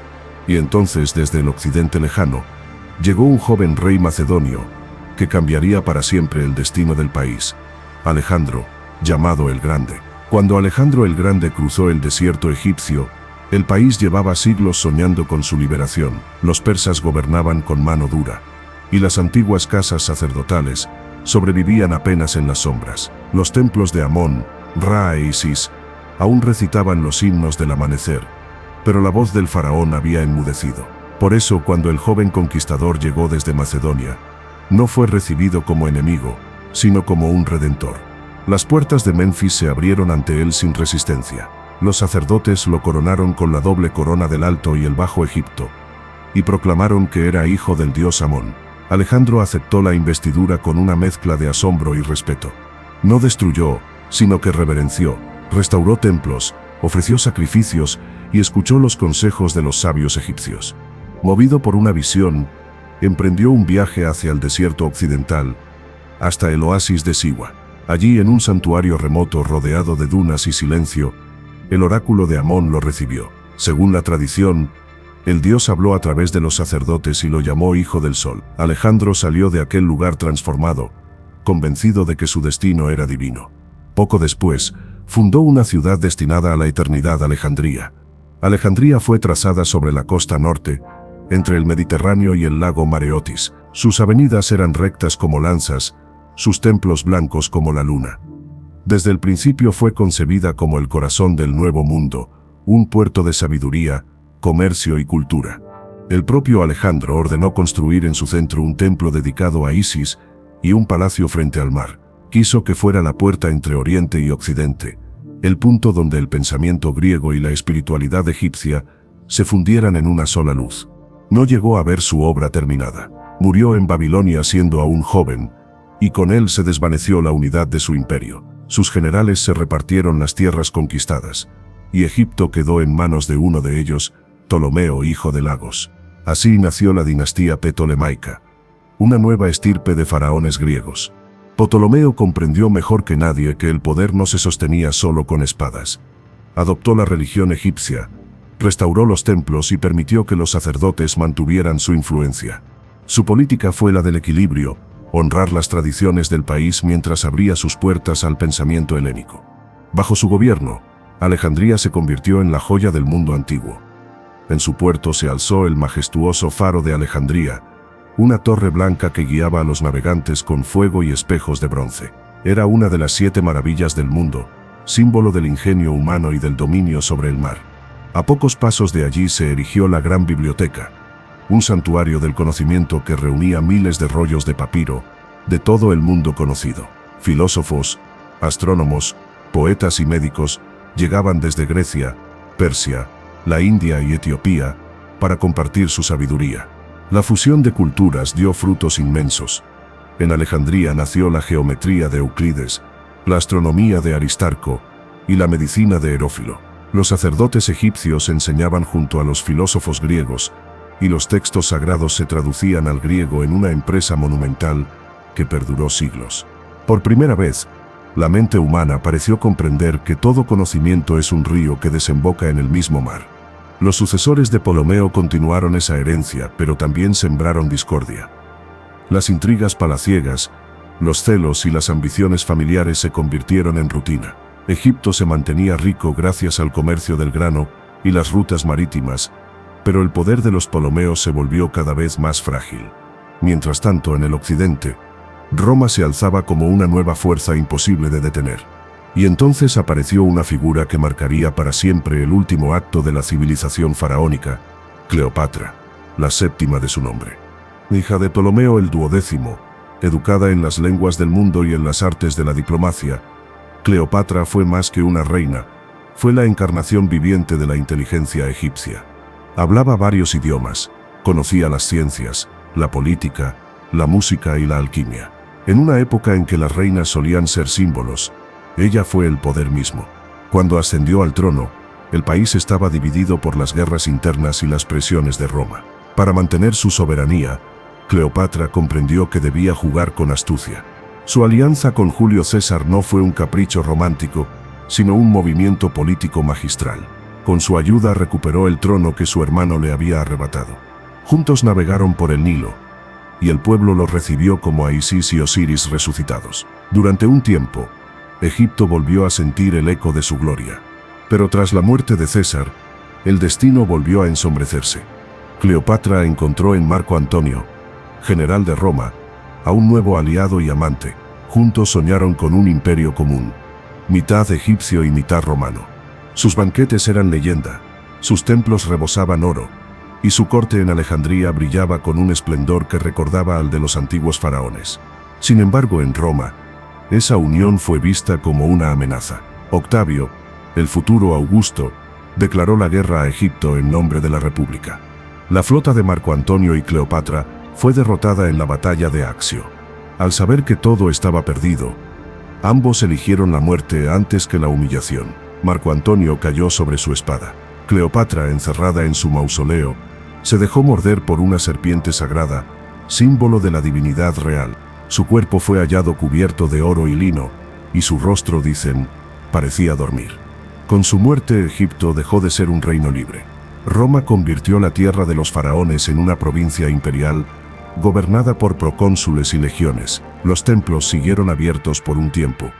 Y entonces, desde el occidente lejano, llegó un joven rey macedonio, que cambiaría para siempre el destino del país, Alejandro, llamado el Grande. Cuando Alejandro el Grande cruzó el desierto egipcio, el país llevaba siglos soñando con su liberación. Los persas gobernaban con mano dura, y las antiguas casas sacerdotales sobrevivían apenas en las sombras. Los templos de Amón, Ra e Isis aún recitaban los himnos del amanecer, pero la voz del faraón había enmudecido. Por eso, cuando el joven conquistador llegó desde Macedonia, no fue recibido como enemigo, sino como un redentor. Las puertas de Menfis se abrieron ante él sin resistencia. Los sacerdotes lo coronaron con la doble corona del Alto y el Bajo Egipto, y proclamaron que era hijo del dios Amón. Alejandro aceptó la investidura con una mezcla de asombro y respeto. No destruyó, sino que reverenció, restauró templos, ofreció sacrificios y escuchó los consejos de los sabios egipcios. Movido por una visión, emprendió un viaje hacia el desierto occidental, hasta el oasis de Siwa. Allí, en un santuario remoto rodeado de dunas y silencio, el oráculo de Amón lo recibió. Según la tradición, el dios habló a través de los sacerdotes y lo llamó Hijo del Sol. Alejandro salió de aquel lugar transformado, convencido de que su destino era divino. Poco después, fundó una ciudad destinada a la eternidad, Alejandría. Alejandría fue trazada sobre la costa norte, entre el Mediterráneo y el lago Mareotis. Sus avenidas eran rectas como lanzas, sus templos blancos como la luna. Desde el principio fue concebida como el corazón del Nuevo Mundo, un puerto de sabiduría, comercio y cultura. El propio Alejandro ordenó construir en su centro un templo dedicado a Isis y un palacio frente al mar. Quiso que fuera la puerta entre Oriente y Occidente, el punto donde el pensamiento griego y la espiritualidad egipcia se fundieran en una sola luz. No llegó a ver su obra terminada. Murió en Babilonia siendo aún joven, y con él se desvaneció la unidad de su imperio. Sus generales se repartieron las tierras conquistadas, y Egipto quedó en manos de uno de ellos, Ptolomeo, hijo de Lagos. Así nació la dinastía ptolemaica, una nueva estirpe de faraones griegos. Ptolomeo comprendió mejor que nadie que el poder no se sostenía solo con espadas. Adoptó la religión egipcia, restauró los templos y permitió que los sacerdotes mantuvieran su influencia. Su política fue la del equilibrio, honrar las tradiciones del país mientras abría sus puertas al pensamiento helénico. Bajo su gobierno, Alejandría se convirtió en la joya del mundo antiguo. En su puerto se alzó el majestuoso faro de Alejandría, una torre blanca que guiaba a los navegantes con fuego y espejos de bronce. Era una de las 7 maravillas del mundo, símbolo del ingenio humano y del dominio sobre el mar. A pocos pasos de allí se erigió la gran biblioteca, un santuario del conocimiento que reunía miles de rollos de papiro de todo el mundo conocido. Filósofos, astrónomos, poetas y médicos llegaban desde Grecia, Persia, la India y Etiopía para compartir su sabiduría. La fusión de culturas dio frutos inmensos. En Alejandría nació la geometría de Euclides, la astronomía de Aristarco y la medicina de Herófilo. Los sacerdotes egipcios enseñaban junto a los filósofos griegos, y los textos sagrados se traducían al griego en una empresa monumental que perduró siglos. Por primera vez, la mente humana pareció comprender que todo conocimiento es un río que desemboca en el mismo mar. Los sucesores de Ptolomeo continuaron esa herencia, pero también sembraron discordia. Las intrigas palaciegas, los celos y las ambiciones familiares se convirtieron en rutina. Egipto se mantenía rico gracias al comercio del grano y las rutas marítimas, pero el poder de los Ptolomeos se volvió cada vez más frágil. Mientras tanto, en el occidente, Roma se alzaba como una nueva fuerza imposible de detener. Y entonces apareció una figura que marcaría para siempre el último acto de la civilización faraónica, Cleopatra, la 7ª de su nombre. Hija de Ptolomeo el XII, educada en las lenguas del mundo y en las artes de la diplomacia, Cleopatra fue más que una reina, fue la encarnación viviente de la inteligencia egipcia. Hablaba varios idiomas, conocía las ciencias, la política, la música y la alquimia. En una época en que las reinas solían ser símbolos, ella fue el poder mismo. Cuando ascendió al trono, el país estaba dividido por las guerras internas y las presiones de Roma. Para mantener su soberanía, Cleopatra comprendió que debía jugar con astucia. Su alianza con Julio César no fue un capricho romántico, sino un movimiento político magistral. Con su ayuda recuperó el trono que su hermano le había arrebatado. Juntos navegaron por el Nilo, y el pueblo los recibió como a Isis y Osiris resucitados. Durante un tiempo, Egipto volvió a sentir el eco de su gloria. Pero tras la muerte de César, el destino volvió a ensombrecerse. Cleopatra encontró en Marco Antonio, general de Roma, a un nuevo aliado y amante. Juntos soñaron con un imperio común, mitad egipcio y mitad romano. Sus banquetes eran leyenda, sus templos rebosaban oro, y su corte en Alejandría brillaba con un esplendor que recordaba al de los antiguos faraones. Sin embargo, en Roma, esa unión fue vista como una amenaza. Octavio, el futuro Augusto, declaró la guerra a Egipto en nombre de la República. La flota de Marco Antonio y Cleopatra fue derrotada en la batalla de Accio. Al saber que todo estaba perdido, ambos eligieron la muerte antes que la humillación. Marco Antonio cayó sobre su espada. Cleopatra, encerrada en su mausoleo, se dejó morder por una serpiente sagrada, símbolo de la divinidad real. Su cuerpo fue hallado cubierto de oro y lino, y su rostro, dicen, parecía dormir. Con su muerte, Egipto dejó de ser un reino libre. Roma convirtió la tierra de los faraones en una provincia imperial, gobernada por procónsules y legiones. Los templos siguieron abiertos por un tiempo,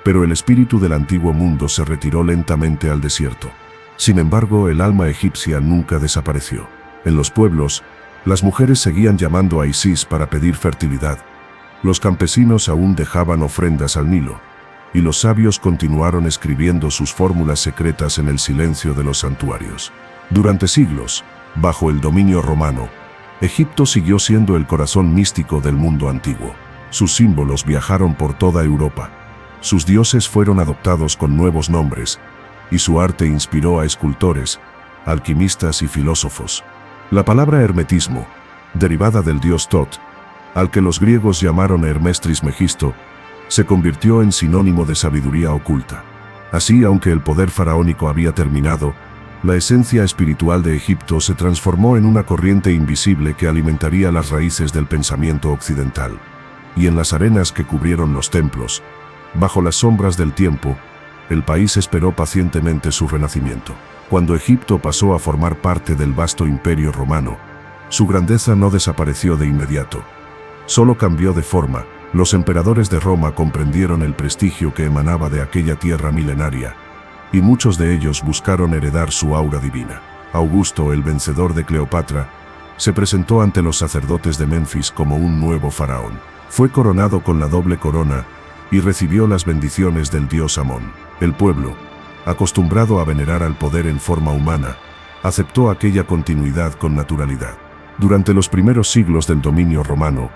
pero el espíritu del antiguo mundo se retiró lentamente al desierto. Sin embargo, el alma egipcia nunca desapareció. En los pueblos, Las mujeres seguían llamando a Isis para pedir fertilidad. Los campesinos aún dejaban ofrendas al Nilo, y los sabios continuaron escribiendo sus fórmulas secretas en el silencio de los santuarios. Durante siglos, bajo el dominio romano, Egipto siguió siendo el corazón místico del mundo antiguo. Sus símbolos viajaron por toda Europa. Sus dioses fueron adoptados con nuevos nombres, y su arte inspiró a escultores, alquimistas y filósofos. La palabra hermetismo, derivada del dios Tot, al que los griegos llamaron Hermes Trismegisto, se convirtió en sinónimo de sabiduría oculta. Así, aunque el poder faraónico había terminado, la esencia espiritual de Egipto se transformó en una corriente invisible que alimentaría las raíces del pensamiento occidental. Y en las arenas que cubrieron los templos, bajo las sombras del tiempo, el país esperó pacientemente su renacimiento. Cuando Egipto pasó a formar parte del vasto imperio romano, su grandeza no desapareció de inmediato. Solo cambió de forma. Los emperadores de Roma comprendieron el prestigio que emanaba de aquella tierra milenaria, y muchos de ellos buscaron heredar su aura divina. Augusto, el vencedor de Cleopatra, se presentó ante los sacerdotes de Menfis como un nuevo faraón. Fue coronado con la doble corona y recibió las bendiciones del dios Amón. El pueblo, acostumbrado a venerar al poder en forma humana, aceptó aquella continuidad con naturalidad. Durante los primeros siglos del dominio romano,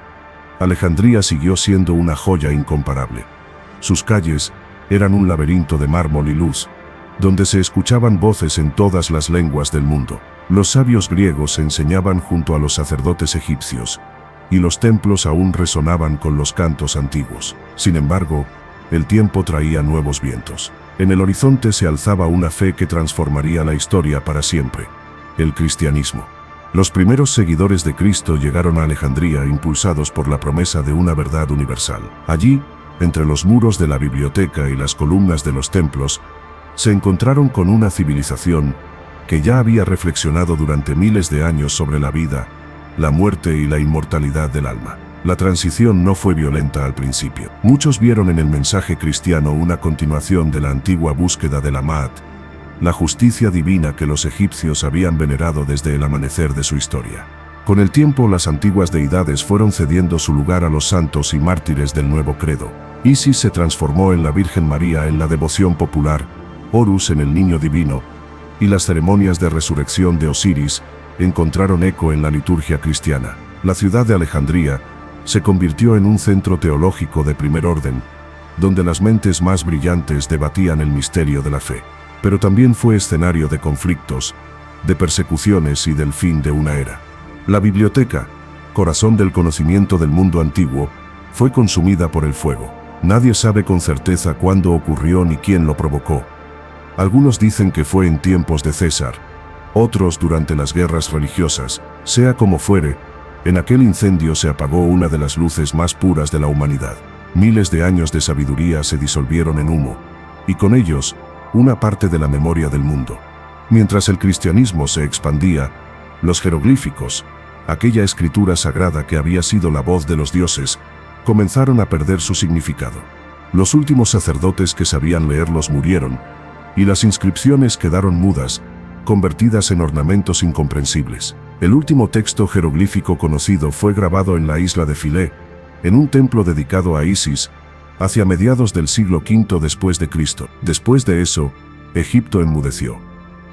Alejandría siguió siendo una joya incomparable. Sus calles eran un laberinto de mármol y luz, donde se escuchaban voces en todas las lenguas del mundo. Los sabios griegos enseñaban junto a los sacerdotes egipcios, y los templos aún resonaban con los cantos antiguos. Sin embargo, el tiempo traía nuevos vientos. En el horizonte se alzaba una fe que transformaría la historia para siempre: el cristianismo. Los primeros seguidores de Cristo llegaron a Alejandría impulsados por la promesa de una verdad universal. Allí, entre los muros de la biblioteca y las columnas de los templos, se encontraron con una civilización que ya había reflexionado durante miles de años sobre la vida, la muerte y la inmortalidad del alma. La transición no fue violenta al principio. Muchos vieron en el mensaje cristiano una continuación de la antigua búsqueda de la Ma'at, la justicia divina que los egipcios habían venerado desde el amanecer de su historia. Con el tiempo, las antiguas deidades fueron cediendo su lugar a los santos y mártires del nuevo credo. Isis se transformó en la Virgen María en la devoción popular, Horus en el niño divino, y las ceremonias de resurrección de Osiris encontraron eco en la liturgia cristiana. La ciudad de Alejandría se convirtió en un centro teológico de primer orden, donde las mentes más brillantes debatían el misterio de la fe. Pero también fue escenario de conflictos, de persecuciones y del fin de una era. La biblioteca, corazón del conocimiento del mundo antiguo, fue consumida por el fuego. Nadie sabe con certeza cuándo ocurrió ni quién lo provocó. Algunos dicen que fue en tiempos de César, otros durante las guerras religiosas. Sea como fuere, en aquel incendio se apagó una de las luces más puras de la humanidad. Miles de años de sabiduría se disolvieron en humo, y con ellos, una parte de la memoria del mundo. Mientras el cristianismo se expandía, los jeroglíficos, aquella escritura sagrada que había sido la voz de los dioses, comenzaron a perder su significado. Los últimos sacerdotes que sabían leerlos murieron, y las inscripciones quedaron mudas, convertidas en ornamentos incomprensibles. El último texto jeroglífico conocido fue grabado en la isla de Filé, en un templo dedicado a Isis, hacia mediados del siglo V después de Cristo. Después de eso, Egipto enmudeció.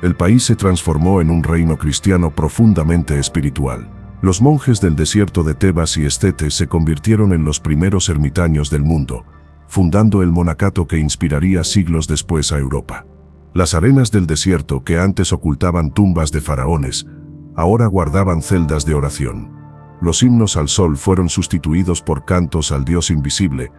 El país se transformó en un reino cristiano profundamente espiritual. Los monjes del desierto de Tebas y Estete se convirtieron en los primeros ermitaños del mundo, fundando el monacato que inspiraría siglos después a Europa. Las arenas del desierto que antes ocultaban tumbas de faraones, ahora guardaban celdas de oración. Los himnos al sol fueron sustituidos por cantos al Dios invisible,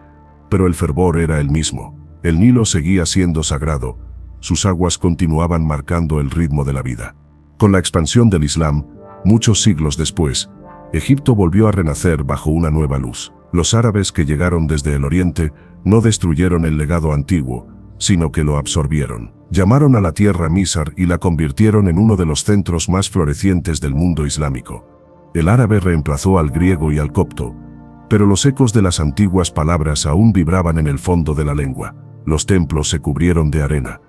pero el fervor era el mismo. El Nilo seguía siendo sagrado, sus aguas continuaban marcando el ritmo de la vida. Con la expansión del Islam, muchos siglos después, Egipto volvió a renacer bajo una nueva luz. Los árabes que llegaron desde el oriente no destruyeron el legado antiguo, sino que lo absorbieron. Llamaron a la tierra Misar y la convirtieron en uno de los centros más florecientes del mundo islámico. El árabe reemplazó al griego y al copto, pero los ecos de las antiguas palabras aún vibraban en el fondo de la lengua. Los templos se cubrieron de arena,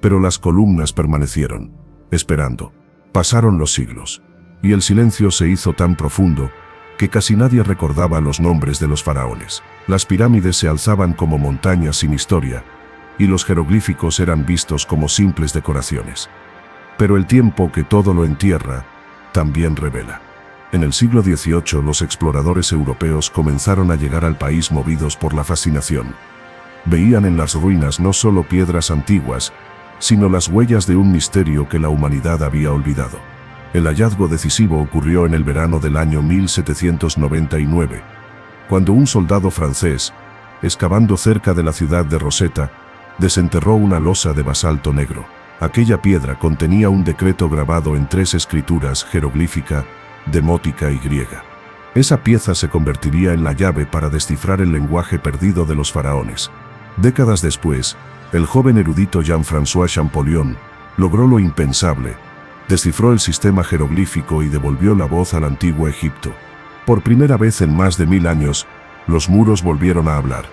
pero las columnas permanecieron, esperando. Pasaron los siglos, y el silencio se hizo tan profundo que casi nadie recordaba los nombres de los faraones. Las pirámides se alzaban como montañas sin historia, y los jeroglíficos eran vistos como simples decoraciones. Pero el tiempo que todo lo entierra, también revela. En el siglo XVIII los exploradores europeos comenzaron a llegar al país movidos por la fascinación. Veían en las ruinas no solo piedras antiguas, sino las huellas de un misterio que la humanidad había olvidado. El hallazgo decisivo ocurrió en el verano del año 1799, cuando un soldado francés, excavando cerca de la ciudad de Rosetta, desenterró una losa de basalto negro. Aquella piedra contenía un decreto grabado en 3 escrituras: jeroglífica, demótica y griega. Esa pieza se convertiría en la llave para descifrar el lenguaje perdido de los faraones. Décadas después, el joven erudito Jean-François Champollion logró lo impensable: descifró el sistema jeroglífico y devolvió la voz al antiguo Egipto. Por primera vez en más de 1000 años, los muros volvieron a hablar.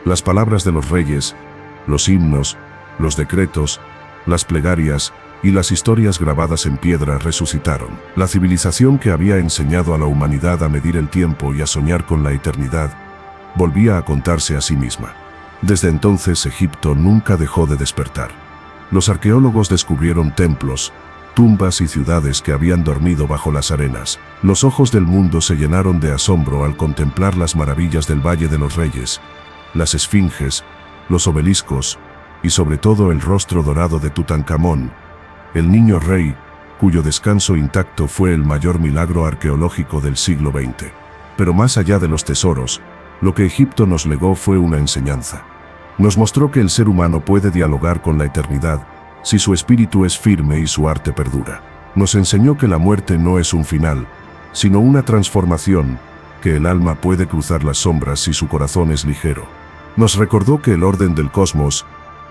Las palabras de los reyes, los himnos, los decretos, las plegarias y las historias grabadas en piedra resucitaron. La civilización que había enseñado a la humanidad a medir el tiempo y a soñar con la eternidad, volvía a contarse a sí misma. Desde entonces Egipto nunca dejó de despertar. Los arqueólogos descubrieron templos, tumbas y ciudades que habían dormido bajo las arenas. Los ojos del mundo se llenaron de asombro al contemplar las maravillas del Valle de los Reyes, las esfinges, los obeliscos y sobre todo el rostro dorado de Tutankamón, el niño rey, cuyo descanso intacto fue el mayor milagro arqueológico del siglo XX. Pero más allá de los tesoros, lo que Egipto nos legó fue una enseñanza. Nos mostró que el ser humano puede dialogar con la eternidad si su espíritu es firme y su arte perdura. Nos enseñó que la muerte no es un final, sino una transformación, que el alma puede cruzar las sombras si su corazón es ligero. Nos recordó que el orden del cosmos,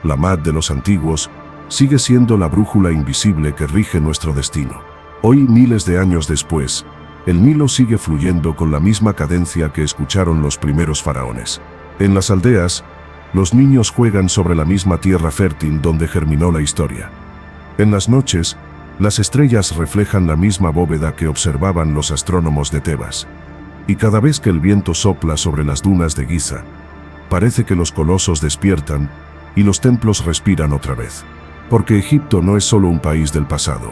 la Mad de los antiguos, sigue siendo la brújula invisible que rige nuestro destino. Hoy, miles de años después, el Nilo sigue fluyendo con la misma cadencia que escucharon los primeros faraones. En las aldeas, los niños juegan sobre la misma tierra fértil donde germinó la historia. En las noches, las estrellas reflejan la misma bóveda que observaban los astrónomos de Tebas. Y cada vez que el viento sopla sobre las dunas de Giza, parece que los colosos despiertan y los templos respiran otra vez. Porque Egipto no es solo un país del pasado.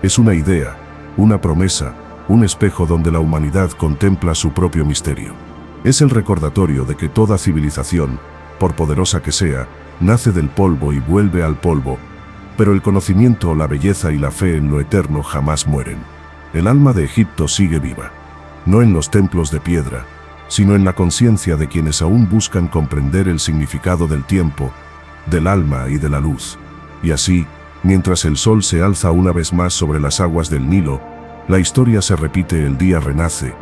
Es una idea, una promesa, un espejo donde la humanidad contempla su propio misterio. Es el recordatorio de que toda civilización, por poderosa que sea, nace del polvo y vuelve al polvo, pero el conocimiento, la belleza y la fe en lo eterno jamás mueren. El alma de Egipto sigue viva, no en los templos de piedra, sino en la conciencia de quienes aún buscan comprender el significado del tiempo, del alma y de la luz. Y así, mientras el sol se alza una vez más sobre las aguas del Nilo, la historia se repite, el día renace,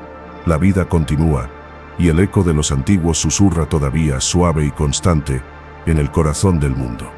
la vida continúa, y el eco de los antiguos susurra todavía suave y constante en el corazón del mundo.